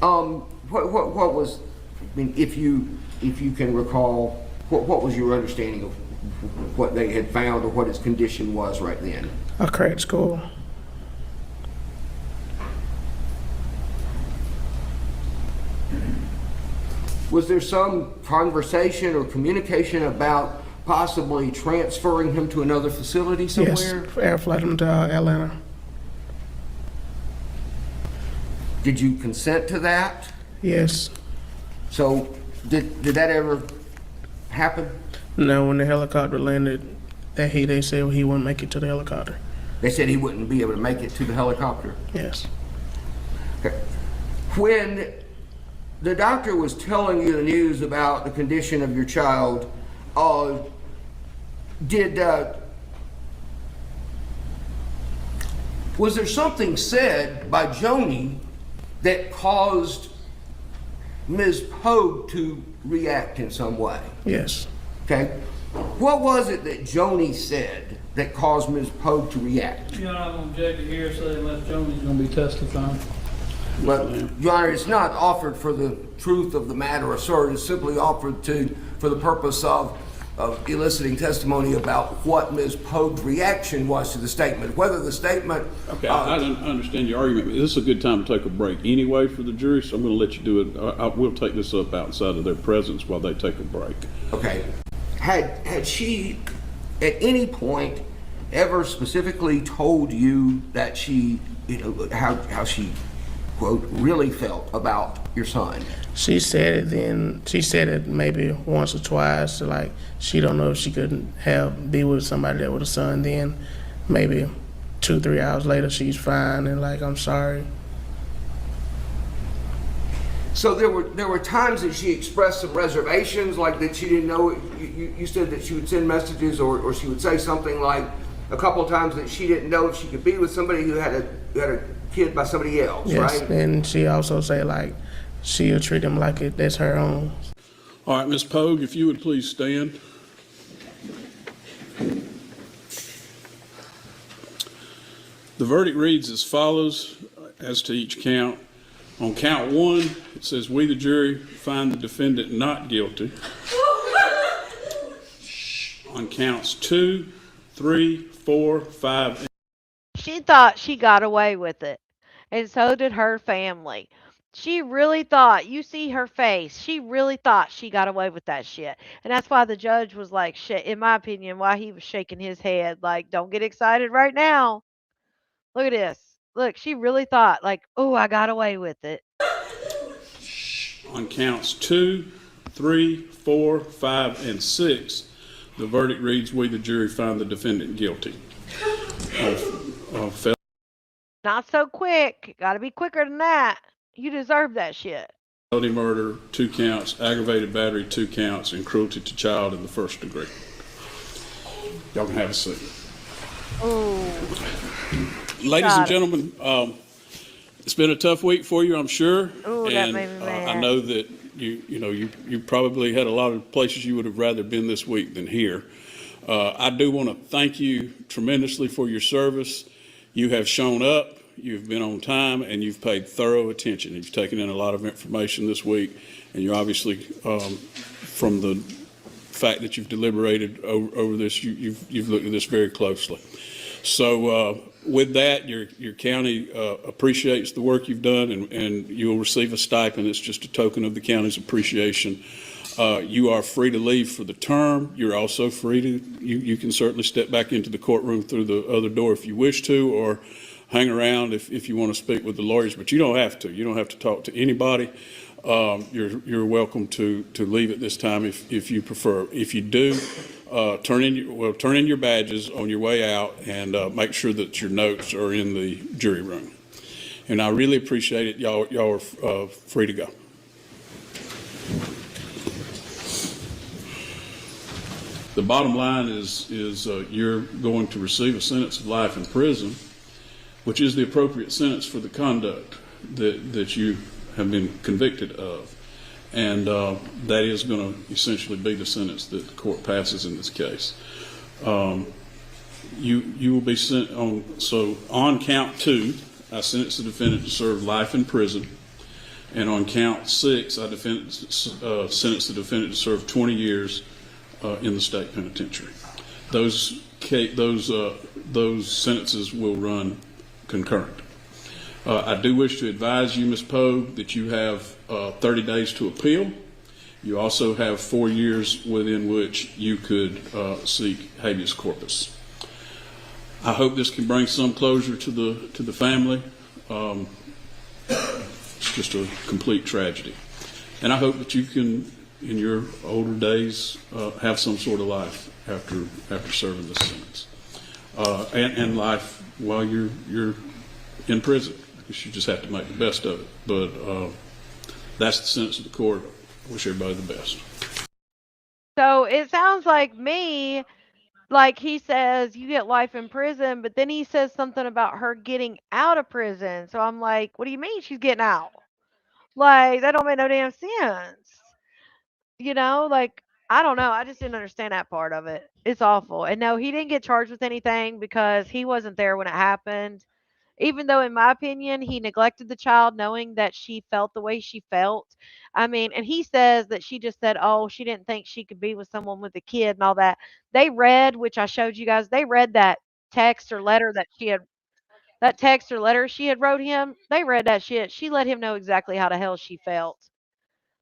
What was, I mean, if you can recall, what was your understanding of what they had found or what his condition was right then? A cracked skull. Was there some conversation or communication about possibly transferring him to another facility somewhere? Yes, air flight him to Atlanta. Did you consent to that? Yes. So did that ever happen? No, when the helicopter landed, they said he wouldn't make it to the helicopter. They said he wouldn't be able to make it to the helicopter? Yes. Okay. When the doctor was telling you the news about the condition of your child, was there something said by Joni that caused Ms. Pogue to react in some way? Yes. Okay? What was it that Joni said that caused Ms. Pogue to react? You're not going to object to hearsay unless Joni's going to be testifying. Well, Your Honor, it's not offered for the truth of the matter asserted. It's simply offered for the purpose of eliciting testimony about what Ms. Pogue's reaction was to the statement. Whether the statement... Okay, I understand your argument. This is a good time to take a break anyway for the jury, so I'm going to let you do it. We'll take this up outside of their presence while they take a break. Okay. Had she at any point ever specifically told you that she, how she, quote, really felt about your son? She said it then. She said it maybe once or twice. Like she don't know if she couldn't be with somebody that with a son. Then maybe 2-3 hours later, she's fine and like, I'm sorry. So there were times that she expressed some reservations, like that she didn't know. You said that she would send messages, or she would say something like a couple of times that she didn't know if she could be with somebody who had a kid by somebody else, yes, right? And she also say like she'll treat him like that's her own. All right, Ms. Pogue, if you would please stand. The verdict reads as follows as to each count. On count 1, it says, we, the jury, find the defendant not guilty. On counts 2, 3, 4, 5, She thought she got away with it, and so did her family. She really thought, you see her face, she really thought she got away with that shit. And that's why the judge was like, shit, in my opinion, why he was shaking his head, like, don't get excited right now. Look at this. Look, she really thought, like, oh, I got away with it. on counts 2, 3, 4, 5, and 6, the verdict reads, we, the jury, find the defendant guilty of felony. Not so quick. Got to be quicker than that. You deserve that shit. Felony murder, 2 counts, aggravated battery, 2 counts, and cruelty to child in the 1st degree. Y'all can have a seat. Ladies and gentlemen, it's been a tough week for you, I'm sure. Ooh, and that made me mad. I know that you probably had a lot of places you would have rather been this week than here. I do want to thank you tremendously for your service. You have shown up, you've been on time, and you've paid thorough attention. You've taken in a lot of information this week, and you're obviously, from the fact that you've deliberated over this, you've looked at this very closely. So with that, your county appreciates the work you've done, and you'll receive a stipend. It's just a token of the county's appreciation. You are free to leave for the term. You're also free to, you can certainly step back into the courtroom through the other door if you wish to, or hang around if you want to speak with the lawyers, but you don't have to. You don't have to talk to anybody. You're welcome to leave at this time if you prefer. If you do, turn in your badges on your way out, and make sure that your notes are in the jury room. And I really appreciate it. Y'all are free to go. The bottom line is you're going to receive a sentence of life in prison, which is the appropriate sentence for the conduct that you have been convicted of. And that is going to essentially be the sentence that the court passes in this case. You will be sent on, so on count 2, I sentence the defendant to serve life in prison. And on count 6, I sentence the defendant to serve 20 years in the state penitentiary. Those sentences will run concurrent. I do wish to advise you, Ms. Pogue, that you have 30 days to appeal. You also have 4 years within which you could seek habeas corpus. I hope this can bring some closure to the family. It's just a complete tragedy. And I hope that you can, in your older days, have some sort of life after serving this sentence, and life while you're in prison. Because you just have to make the best of it. But that's the sentence of the court. I wish everybody the best. So it sounds like me, like he says you get life in prison, but then he says something about her getting out of prison. So I'm like, what do you mean she's getting out? Like, that don't make no damn sense. Like, I don't know. I just didn't understand that part of it. It's awful. And no, he didn't get charged with anything because he wasn't there when it happened. Even though, in my opinion, he neglected the child knowing that she felt the way she felt. I mean, and he says that she just said, oh, she didn't think she could be with someone with a kid and all that. They read, which I showed you guys, they read that text or letter that she had, that text or letter she had wrote him. They read that shit. She let him know exactly how the hell she felt.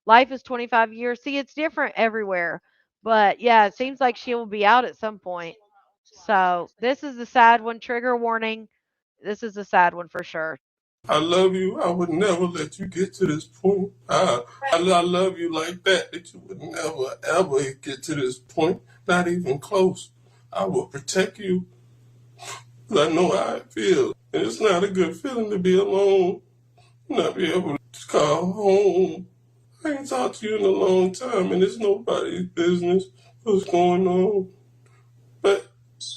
Life is 25 years. See, it's different everywhere. But yeah, it seems like she will be out at some point. So this is the sad one. Trigger warning. This is a sad one for sure. I love you. I would never let you get to this point. I love you like that you would never, ever get to this point. Not even close. I will protect you. 'Cause I know how it feels. And it's not a good feeling to be alone. Not be able to call home. I ain't talked to you in a long time, and it's nobody's business what's going on. But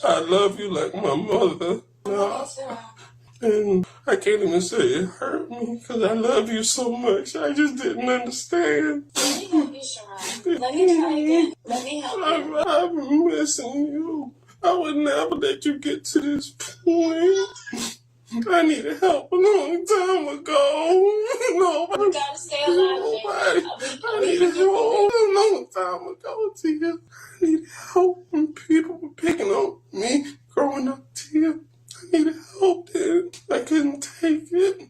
I love you like my mother. And I can't even say it hurt me because I love you so much. I just didn't understand. Let me try again. Let me help you. I've been missing you. I would never let you get to this point. I needed help a long time ago. Nobody. You gotta stay alive. Nobody. I needed help a long time ago, Tia. I needed help when people were picking on me growing up, Tia. I needed help then. I couldn't take it.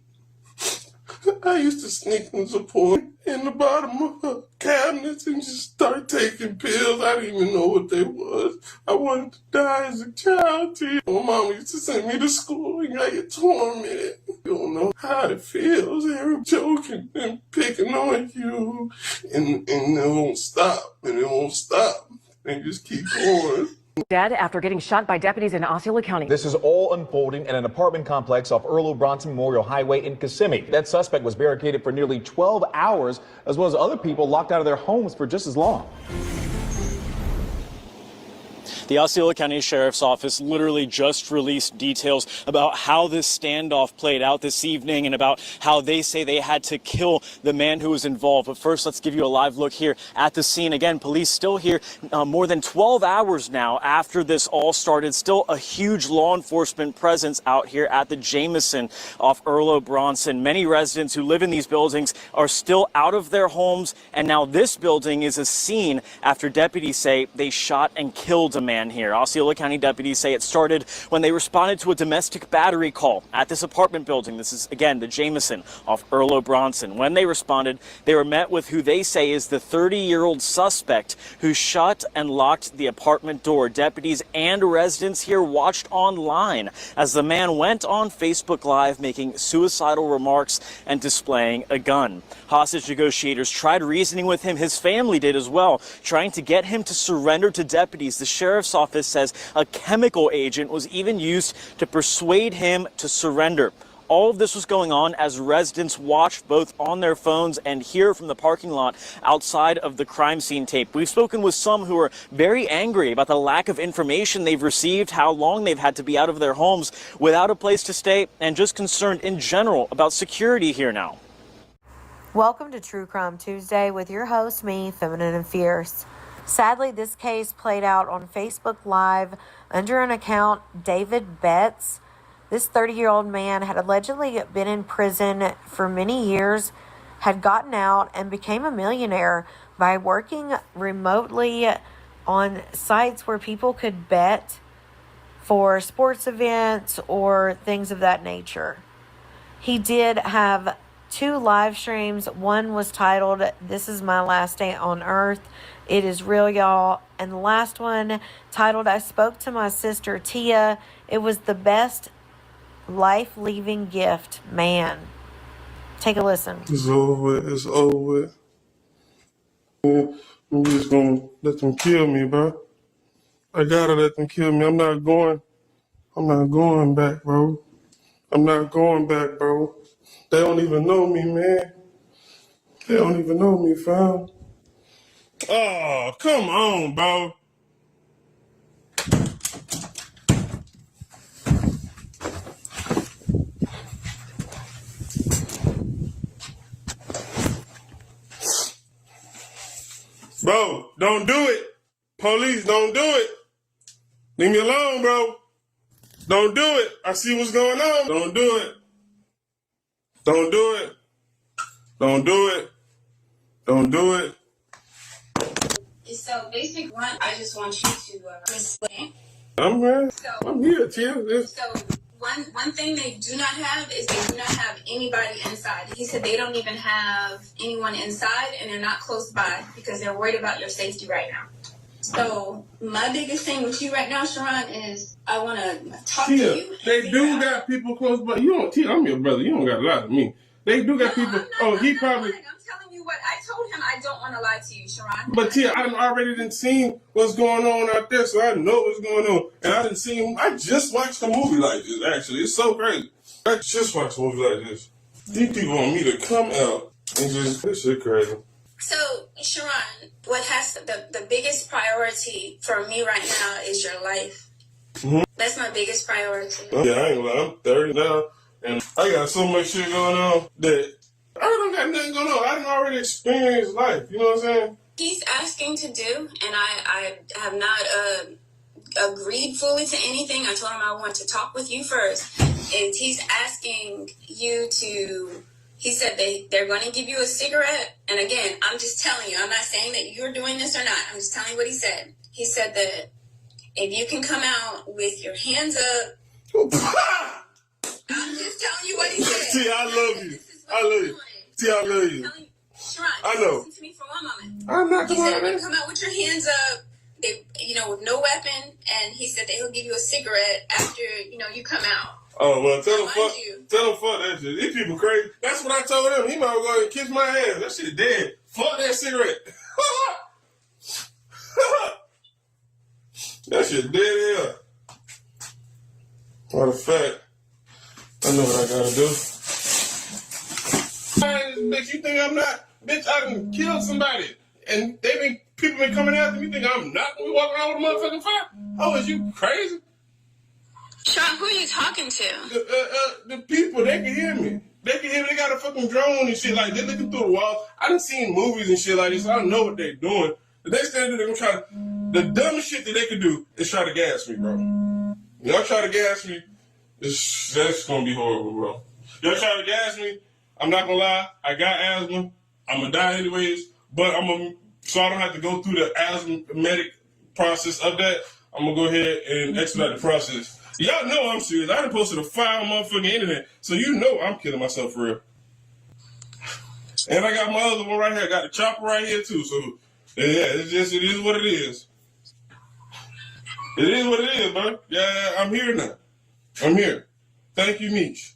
I used to sneak some support in the bottom of her cabinets and just start taking pills. I didn't even know what they was. I wanted to die as a child, Tia. My mama used to send me to school and I get tormented. You don't know how it feels. They're joking and picking on you. And it won't stop. And it won't stop. And just keep going. Dead after getting shot by deputies in Osceola County. This is all unfolding in an apartment complex off Earl Bronson Memorial Highway in Kissimmee. That suspect was barricaded for nearly 12 hours, as well as other people locked out of their homes for just as long. The Osceola County Sheriff's Office literally just released details about how this standoff played out this evening and about how they say they had to kill the man who was involved. But first, let's give you a live look here at the scene. Again, police still here more than 12 hours now after this all started. Still a huge law enforcement presence out here at the Jameson off Earl Bronson. Many residents who live in these buildings are still out of their homes. And now this building is a scene after deputies say they shot and killed a man here. Osceola County deputies say it started when they responded to a domestic battery call at this apartment building. This is, again, the Jameson off Earl Bronson. When they responded, they were met with who they say is the 30-year-old suspect who shut and locked the apartment door. Deputies and residents here watched online as the man went on Facebook Live making suicidal remarks and displaying a gun. Hostage negotiators tried reasoning with him. His family did as well, trying to get him to surrender to deputies. The sheriff's office says a chemical agent was even used to persuade him to surrender. All of this was going on as residents watched both on their phones and hear from the parking lot outside of the crime scene tape. We've spoken with some who are very angry about the lack of information they've received, how long they've had to be out of their homes without a place to stay, and just concerned in general about security here now. Welcome to True Crime Tuesday with your host, me, Feminine and Fierce. Sadly, this case played out on Facebook Live under an account, David Betts. This 30-year-old man had allegedly been in prison for many years, had gotten out, and became a millionaire by working remotely on sites where people could bet for sports events or things of that nature. He did have 2 live streams. One was titled, "This is my last day on earth. It is real, y'all." And the last one titled, "I spoke to my sister Tia. It was the best life-leaving gift, man." Take a listen. It's over with. It's over with. I'm just gonna let them kill me, bro. I gotta let them kill me. I'm not going back, bro. I'm not going back, bro. They don't even know me, man. They don't even know me, fam. Oh, come on, bro. Bro, don't do it. Police, don't do it. Leave me alone, bro. Don't do it. I see what's going on. Don't do it. Don't do it. Don't do it. Don't do it. So basically, one, I just want you to explain. I'm here. I'm here, Tia. So one thing they do not have is they do not have anybody inside. He said they don't even have anyone inside, and they're not close by because they're worried about your safety right now. So my biggest thing with you right now, Sharon, is I want to talk to you. They do got people close by. You don't, Tia, I'm your brother. You don't got to lie to me. They do got people. He probably. I'm telling you what I told him. I don't want to lie to you, Sharon. But Tia, I already done seen what's going on out there, so I know what's going on. And I didn't see. I just watched a movie like this. Actually, it's so crazy. I just watched a movie like this. These people want me to come out and just this shit crazy. So, Sharon, what has the biggest priority for me right now is your life. Mm-hmm. That's my biggest priority. Yeah, I ain't gonna lie. I'm 30 now, and I got so much shit going on that I don't got nothing going on. I done already experienced life. You know what I'm saying? He's asking to do, and I have not agreed fully to anything. I told him I want to talk with you first, and he's asking you to. He said they're going to give you a cigarette. And again, I'm just telling you, I'm not saying that you're doing this or not. I'm just telling you what he said. He said that if you can come out with your hands up. I'm just telling you what he said. Tia, I love you. I love you. Tia, I love you. Sharon, I know. listen to me for one moment. I'm not He the said one. if you come out with your hands up, they, with no weapon, and he said that he'll give you a cigarette after, you come out. Oh, well, tell him fuck that shit. These people crazy. That's what I told him. He might go ahead and kiss my ass. That shit dead. Fuck that cigarette. That shit dead here. Matter of fact, I know what I gotta do. Bitch, you think I'm not? Bitch, I done killed somebody. And people been coming after me. You think I'm not gonna be walking around with a motherfucking fire? Oh, is you crazy? Sean, who are you talking to? The people, they can hear me. They can hear me. They got a fucking drone and shit. Like, they're looking through the walls. I done seen movies and shit like this. So I know what they're doing. The next thing they're gonna try to... The dumbest shit that they could do is try to gas me, bro. Y'all try to gas me, that's gonna be horrible, bro. Y'all try to gas me, I'm not gonna lie, I got asthma. I'm gonna die anyways, but so I don't have to go through the asthmatic process of that. I'm gonna go ahead and expedite the process. Y'all know I'm serious. I done posted a file on motherfucking internet, so you know I'm killing myself for real. And I got my other one right here. I got the chopper right here too. So yeah, it is what it is. It is what it is, bro. Yeah, I'm here now. I'm here. Thank you, Meech.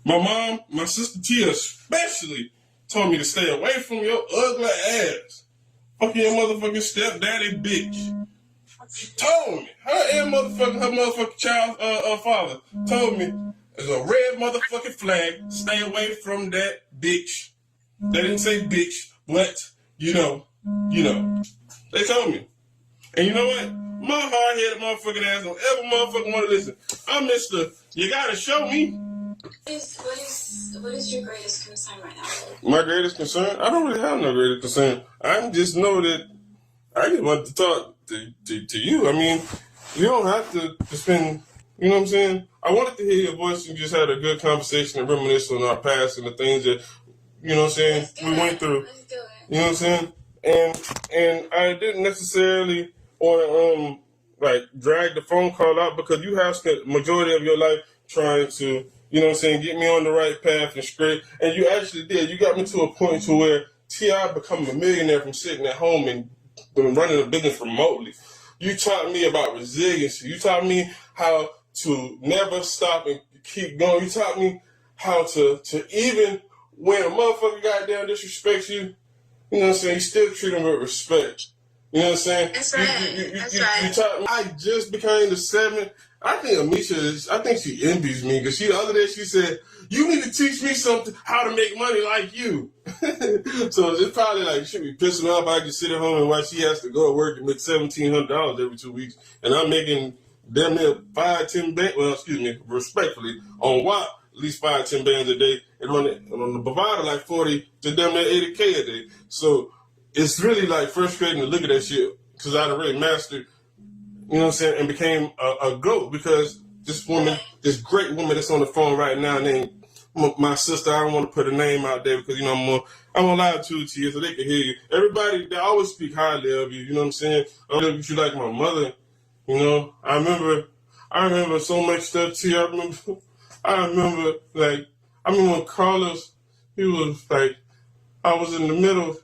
My mom, my sister Tia especially told me to stay away from your ugly ass. Fucking your motherfucking stepdaddy bitch. She told me. Her motherfucking child father told me there's a red motherfucking flag. Stay away from that bitch. They didn't say bitch, but you know. They told me. And you know what? My hard-headed motherfucking ass don't ever motherfucking want to listen. I'm Mr. You gotta show me. What is your greatest concern right now? My greatest concern? I don't really have no greatest concern. I just know that I just want to talk to you. I mean, you don't have to spend, you know what I'm saying? I wanted to hear your voice and just have a good conversation and reminisce on our past and the things that, you know what I'm saying, we went through. Let's do it. You know what I'm saying? And I didn't necessarily drag the phone call out because you have spent majority of your life trying to, you know what I'm saying, get me on the right path and straight. And you actually did. You got me to a point to where T.I. become a millionaire from sitting at home and running a business remotely. You taught me about resiliency. You taught me how to never stop and keep going. You taught me how to even when a motherfucker goddamn disrespects you, you know what I'm saying, you still treat them with respect. You know what I'm saying? That's right. That's right. You taught me. I just became the 7th. I think Amisha I think she envies me because the other day she said, you need to teach me something, how to make money like you. So it's probably like, she should be pissing me off. I can sit at home and watch she has to go to work and make $1,700 every 2 weeks. And I'm making damn near 5-10 bands, respectfully, on WAP, at least 5-10 bands a day. And on the Bovada, like 40 to damn near 80K a day. So it's really like frustrating to look at that shit because I'd already mastered, you know what I'm saying, and became a GOAT because this woman, this great woman that's on the phone right now named my sister, I don't want to put her name out there because, you know, I'm allowed to you so they can hear you. Everybody, they always speak highly of you, you know what I'm saying? I don't know if you like my mother, you know. I remember so much stuff too. I remember when Carlos, he was like, I was in the middle,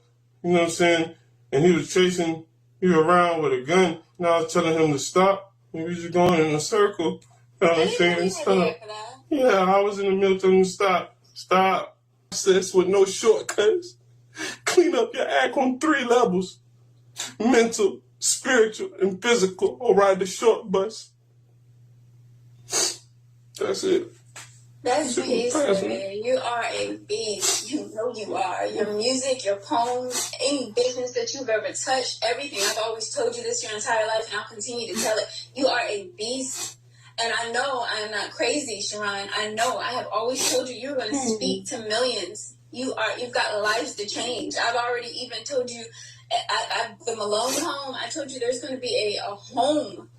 you know what I'm saying? And he was chasing you around with a gun. And I was telling him to stop. And we was just going in a circle. You know what I'm saying? Stop. Yeah, I was in the middle telling him to stop. Stop. Process with no shortcuts. Clean up your act on 3 levels. Mental, spiritual, and physical. Or ride the short bus. That's it. That's peaceful, man. You are a beast. You know you are. Your music, your poems, any business that you've ever touched, everything. I've always told you this your entire life, and I'll continue to tell it. You are a beast. And I know I'm not crazy, Sharon. I know. I have always told you you're going to speak to millions. You've got lives to change. I've already even told you, the Malone home, I told you there's going to be a home,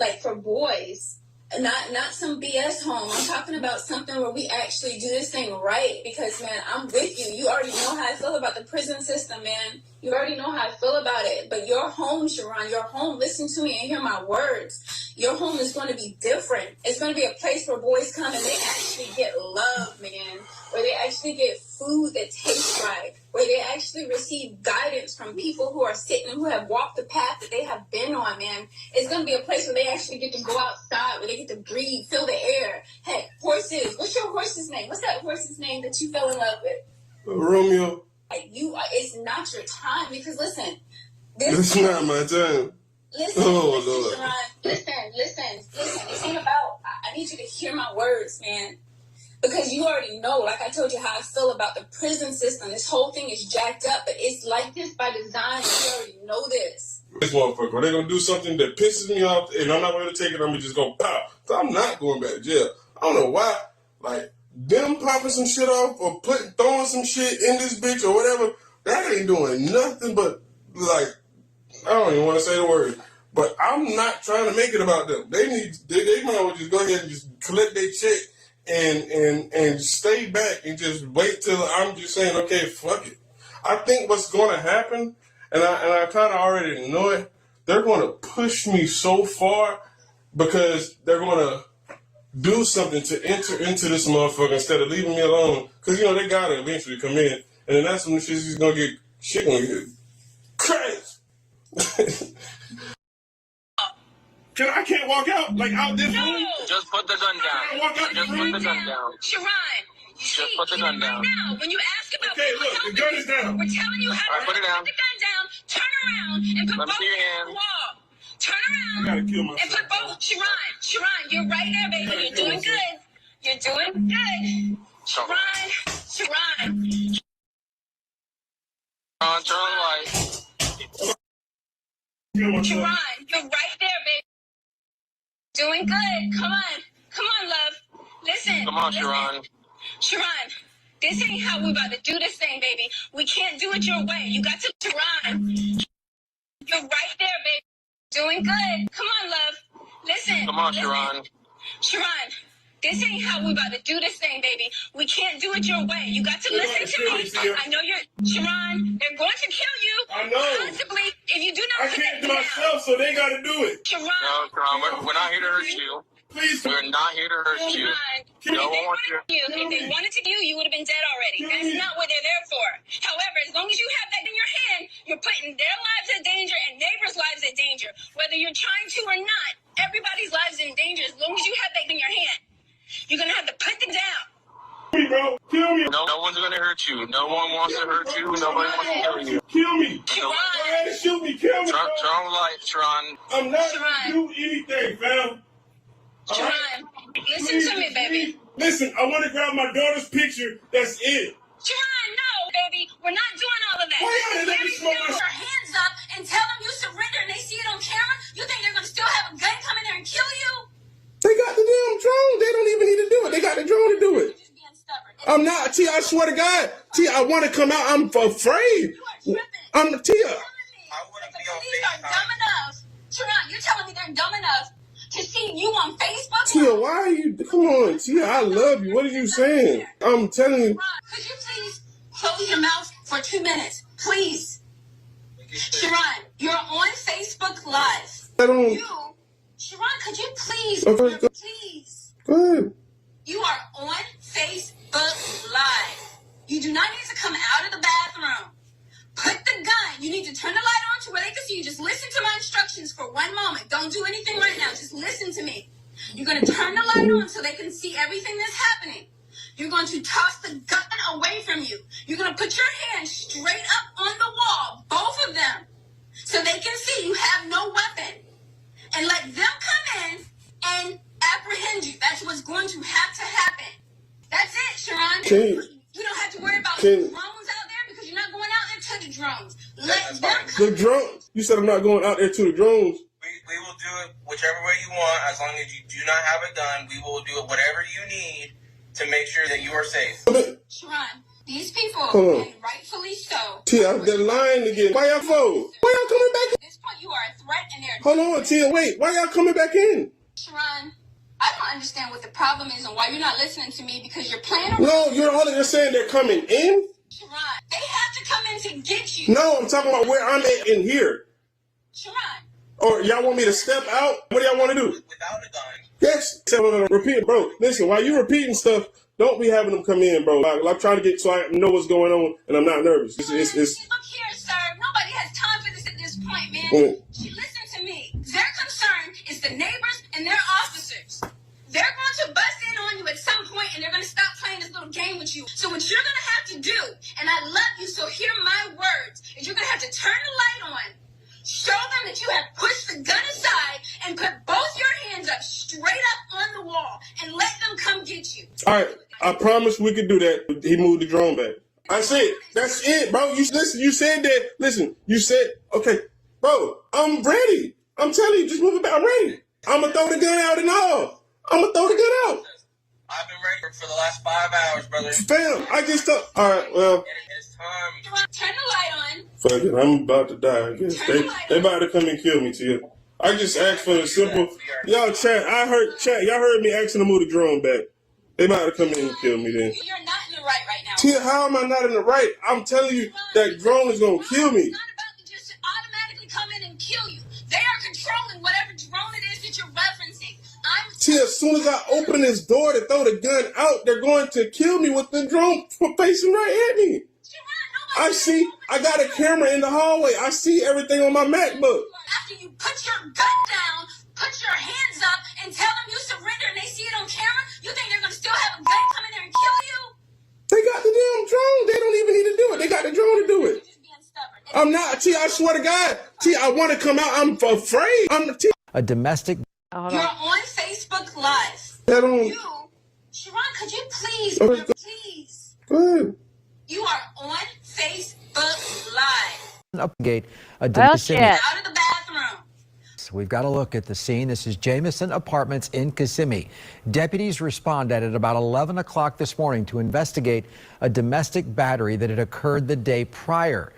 like for boys. Not some BS home. I'm talking about something where we actually do this thing right. Because, man, I'm with you. You already know how I feel about the prison system, man. You already know how I feel about it. But your home, Sharon, your home, listen to me and hear my words. Your home is going to be different. It's going to be a place where boys come and they actually get love, man. Where they actually get food that tastes right. Where they actually receive guidance from people who are sitting, who have walked the path that they have been on, man. It's going to be a place where they actually get to go outside, where they get to breathe, feel the air. Hey, horses. What's your horse's name? What's that horse's name that you fell in love with? Romeo. It's not your time because listen. It's not my time. Listen, Sharon. Listen. It's not about, I need you to hear my words, man. Because you already know, like I told you, how I feel about the prison system. This whole thing is jacked up, but it's like this by design. You already know this. This motherfucker, are they going to do something that pisses me off and I'm not going to take it, I'm going to just go pow. So I'm not going back to jail. I don't know why. Like, them popping some shit off or throwing some shit in this bitch or whatever, that ain't doing nothing but, like, I don't even want to say the word. But I'm not trying to make it about them. They might as well just go ahead and just collect their check and stay back and just wait till I'm just saying, okay, fuck it. I think what's going to happen, and I kind of already know it, they're going to push me so far because they're going to do something to enter into this motherfucker instead of leaving me alone. Because, you know, they got to eventually come in. And then that's when shit's going to get crazy. I can't walk out, like, out this room? Just put the gun down. Just put the gun down. Sharon, just put the gun down. Right now, when you ask about okay, look, the gun is down. We're telling you how to put it down. Put the gun down, turn around, and put both hands on the wall. Turn around I gotta kill myself. and put both. Sharon, you're right there, baby. You're doing good. You're doing good. Sharon. Turn on the light. Sharon, you're right there, baby. Doing good. Come on, love. Listen. Come on, Sharon. Sharon, this ain't how we about to do this thing, baby. We can't do it your way. You got to, Sharon. You're right there, baby. Doing good. Come on, love. Listen. Come on, Sharon. Sharon, this ain't how we about to do this thing, baby. We can't do it your way. You got to listen to me. I know you're, Sharon, they're going to kill you. I know. Possibly, if you do I not can't do myself, so they gotta do it. Sharon. No, Sharon, we're not here to hurt you. Please. We're not here to hurt you. No one wants you. If they wanted to kill you, you would have been dead already. That's not what they're there for. However, as long as you have that in your hand, you're putting their lives at danger and neighbors' lives at danger. Whether you're trying to or not, everybody's lives in danger as long as you have that in your hand. You're going to have to put them down. Kill me, bro. Kill me. No one's going to hurt you. No one wants to hurt you. Nobody wants to kill you. Kill me. Sharon. Go ahead and shoot me. Kill me. Turn on the light, Sharon. I'm not going to do anything, fam. Sharon, listen to me, baby. Listen, I want to grab my daughter's picture. That's it. Sharon, no, baby. We're not doing all of that. Why y'all let me smoke Put your hands up and tell them you surrender and they see it on camera. You think they're going to still have a gun come in there and kill you? They got the damn drone. They don't even need to do it. They got the drone to do it. I'm not. T, I swear to God. T, I want to come out. I'm afraid. You are tripping. I'm Tia. The police are dumb enough. Sharon, you're telling me they're dumb enough to see you on Facebook? Tia, why are you? Come on, Tia. I love you. What are you saying? I'm telling you. Could you please close your mouth for 2 minutes, please? Sharon, you're on Facebook Live. Sharon, could you please? Okay, Please. Go ahead. You are on Facebook Live. You do not need to come out of the bathroom. Put the gun. You need to turn the light on to where they can see you. Just listen to my instructions for 1 moment. Don't do anything right now. Just listen to me. You're going to turn the light on so they can see everything that's happening. You're going to toss the gun away from you. You're going to put your hands straight up on the wall, both of them, so they can see you have no weapon. And let them come in and apprehend you. That's what's going to have to happen. That's it, Sharon. You don't have to worry about drones out there because you're not going out there to the drones. Let them come. The drones. You said I'm not going out there to the drones. We will do it whichever way you want. As long as you do not have a gun, we will do it whatever you need to make sure that you are safe. Sharon, these people, and rightfully so. Tia, they're lying again. Why y'all for? Why y'all coming back in? At this point, you are a threat and they're... Hold on, Tia, wait. Why y'all coming back in? Sharon, I don't understand what the problem is and why you're not listening to me because you're playing around. No, you're only just saying they're coming in? Sharon, they have to come in to get you. No, I'm talking about where I'm at in here. Sharon. Or y'all want me to step out? What do y'all want to do? Without a gun. Yes. Repeat, bro. Listen, while you repeating stuff, don't be having them come in, bro. I'm trying to get so I know what's going on and I'm not nervous. Look here, sir. Nobody has time for this at this point, man. Listen to me. Their concern is the neighbors and their officers. They're going to bust in on you at some point and they're going to stop playing this little game with you. So what you're going to have to do, and I love you, so hear my words, is you're going to have to turn the light on, show them that you have pushed the gun aside, and put both your hands up straight up on the wall, and let them come get you. All right. I promise we could do that. He moved the drone back. I said, that's it, bro. You listen. You said that. Listen, you said, okay, bro, I'm ready. I'm telling you, just move it back. I'm ready. I'm going to throw the gun out and all. I'm going to throw the gun out. I've been ready for the last 5 hours, brother. Fam, I just thought, all right, well. It's time. Turn the light on. Fuck it, I'm about to die, I guess. They about to come and kill me, Tia. I just asked for the simple. Y'all, chat, y'all heard me asking to move the drone back. They about to come in and kill me then. You're not in the right now. Tia, how am I not in the right? I'm telling you, that drone is going to kill me. It's not about to just automatically come in and kill you. They are controlling whatever drone it is that you're referencing. Tia, as soon as I open this door to throw the gun out, they're going to kill me with the drone facing right at me. I see, I got a camera in the hallway. I see everything on my MacBook. After you put your gun down, put your hands up, and tell them you surrender, and they see it on camera, you think they're going to still have a gun come in there and kill you? They got the damn drone. They don't even need to do it. They got the drone to do it. I'm not, Tia, I swear to God. Tia, I want to come out. I'm afraid. A domestic. You're on Facebook Live. Sharon, could you please, please? Go ahead. You are on Facebook Live. Upgate. Out of the bathroom. We've got a look at the scene. This is Jamison Apartments in Kissimmee. Deputies responded at about 11 o'clock this morning to investigate a domestic battery that had occurred the day prior.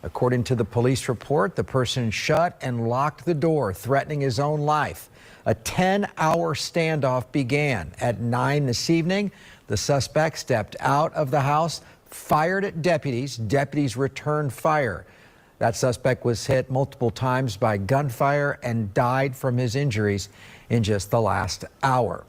According to the police report, the person shut and locked the door, threatening his own life. A 10-hour standoff began. At 9 this evening, the suspect stepped out of the house, fired at deputies. Deputies returned fire. That suspect was hit multiple times by gunfire and died from his injuries in just the last hour.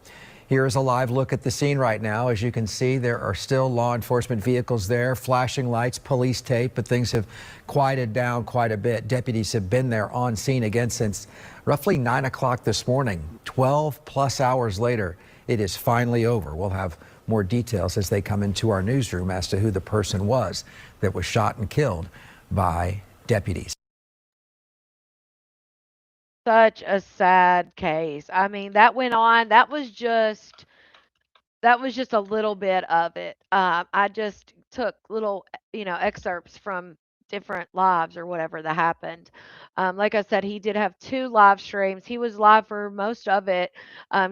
Here is a live look at the scene right now. As you can see, there are still law enforcement vehicles there, flashing lights, police tape, but things have quieted down quite a bit. Deputies have been there on scene again since roughly 9 o'clock this morning. 12 plus hours later, it is finally over. We'll have more details as they come into our newsroom as to who the person was that was shot and killed by deputies. Such a sad case. I mean, that went on. That was just a little bit of it. I just took little, excerpts from different lives or whatever that happened. Like I said, he did have 2 live streams. He was live for most of it.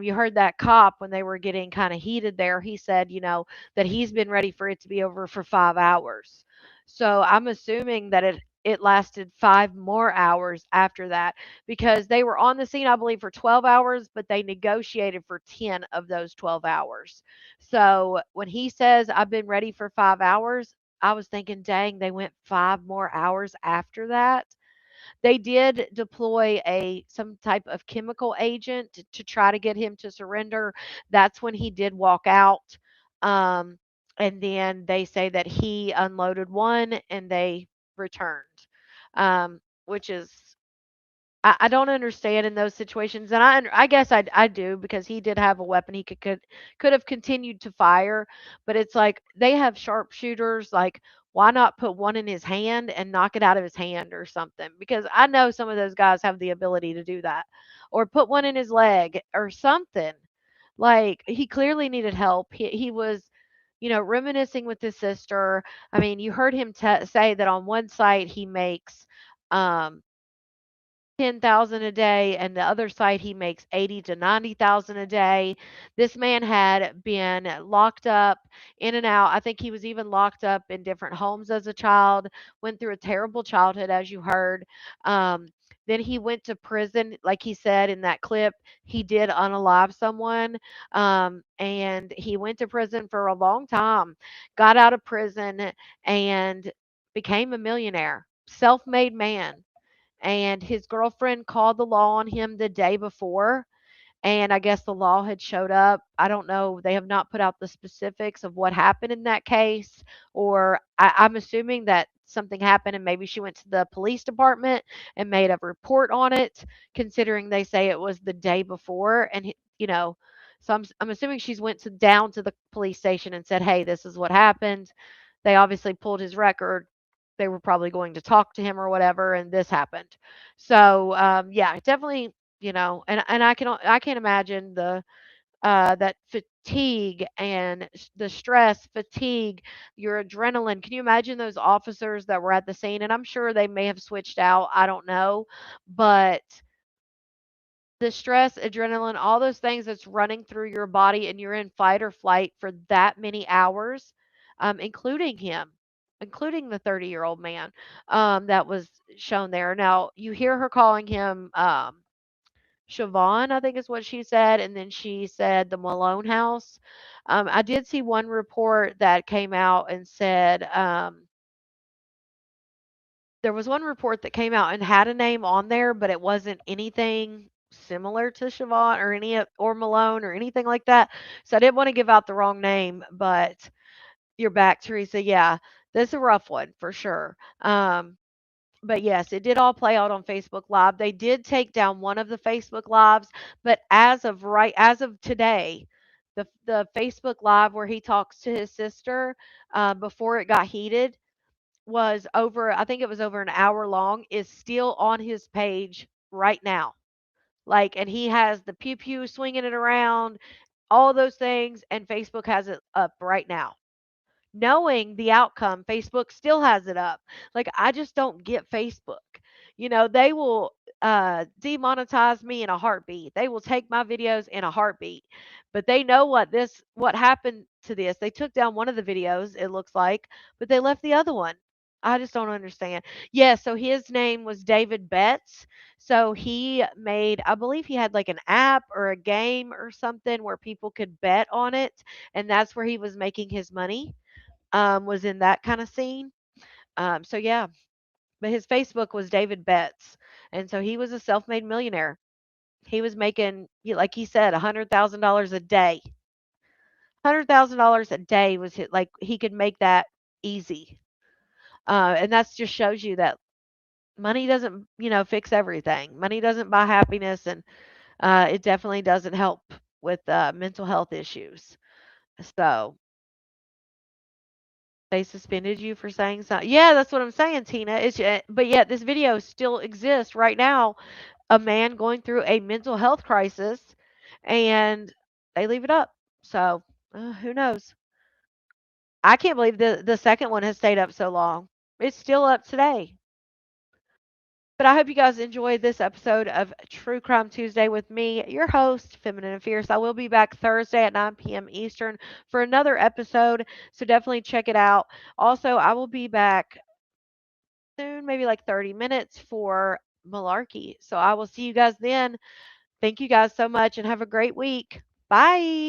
You heard that cop when they were getting kind of heated there. He said, that he's been ready for it to be over for 5 hours. So I'm assuming that it lasted 5 more hours after that because they were on the scene, I believe, for 12 hours, but they negotiated for 10 of those 12 hours. So when he says, I've been ready for 5 hours, I was thinking, dang, they went 5 more hours after that. They did deploy a some type of chemical agent to try to get him to surrender. That's when he did walk out. Um, and then they say that he unloaded one and they returned, which is I don't understand in those situations, and I guess I do because he did have a weapon. He could have continued to fire, but it's like they have sharpshooters. Like, why not put one in his hand and knock it out of his hand or something? Because I know some of those guys have the ability to do that, or put one in his leg or something. Like he clearly needed help. He was, reminiscing with his sister. I mean, you heard him say that on one site he makes. Um, 10,000 a day, and the other side he makes 80 to 90,000 a day. This man had been locked up in and out. I think he was even locked up in different homes as a child, went through a terrible childhood as you heard. Um, then he went to prison, like he said in that clip. He did unalive someone, and he went to prison for a long time. Got out of prison and became a millionaire, self-made man, and his girlfriend called the law on him the day before, and I guess the law had showed up. I don't know. They have not put out the specifics of what happened in that case, or I'm assuming that something happened and maybe she went to the police department and made a report on it, considering they say it was the day before, and so I'm assuming she's went down to the police station and said, "Hey, this is what happened." They obviously pulled his record. They were probably going to talk to him or whatever, and this happened. So yeah, definitely, and I can't imagine that fatigue and the stress, fatigue, your adrenaline. Can you imagine those officers that were at the scene? And I'm sure they may have switched out. I don't know, but the stress, adrenaline, all those things that's running through your body and you're in fight or flight for that many hours, including him, including the 30-year-old man that was shown there. Now, you hear her calling him Siobhan, I think is what she said, and then she said the Malone house. I did see one report that came out and said there was one report that came out and had a name on there, but it wasn't anything similar to Siobhan or or Malone or anything like that. So I didn't want to give out the wrong name, but you're back, Teresa. Yeah, this is a rough one for sure. But yes, it did all play out on Facebook Live. They did take down one of the Facebook Lives, but as of today, the Facebook Live where he talks to his sister before it got heated was over. I think it was over an hour long. Is still on his page right now. Like, and he has the pew pew swinging it around, all those things, and Facebook has it up right now, knowing the outcome. Facebook still has it up. Like, I just don't get Facebook. They will demonetize me in a heartbeat. They will take my videos in a heartbeat. But they know what happened to this. They took down one of the videos, it looks like, but they left the other one. I just don't understand. Yeah, so his name was David Betts. So he made, I believe he had like an app or a game or something where people could bet on it, and that's where he was making his money, was in that kind of scene. So yeah, but his Facebook was David Betts, and so he was a self-made millionaire. He was making, like he said, $100,000 a day. $100,000 a day was like he could make that easy, and that just shows you that money doesn't, fix everything. Money doesn't buy happiness, and it definitely doesn't help with mental health issues. So they suspended you for saying something. Yeah, that's what I'm saying, Tina. But yet this video still exists right now. A man going through a mental health crisis, and they leave it up. So who knows? I can't believe the second one has stayed up so long. It's still up today. But I hope you guys enjoyed this episode of True Crime Tuesday with me, your host, Feminine and Fierce. I will be back Thursday at 9 p.m. Eastern for another episode, so definitely check it out. Also, I will be back soon, maybe like 30 minutes for malarkey. So I will see you guys then. Thank you guys so much and have a great week. Bye.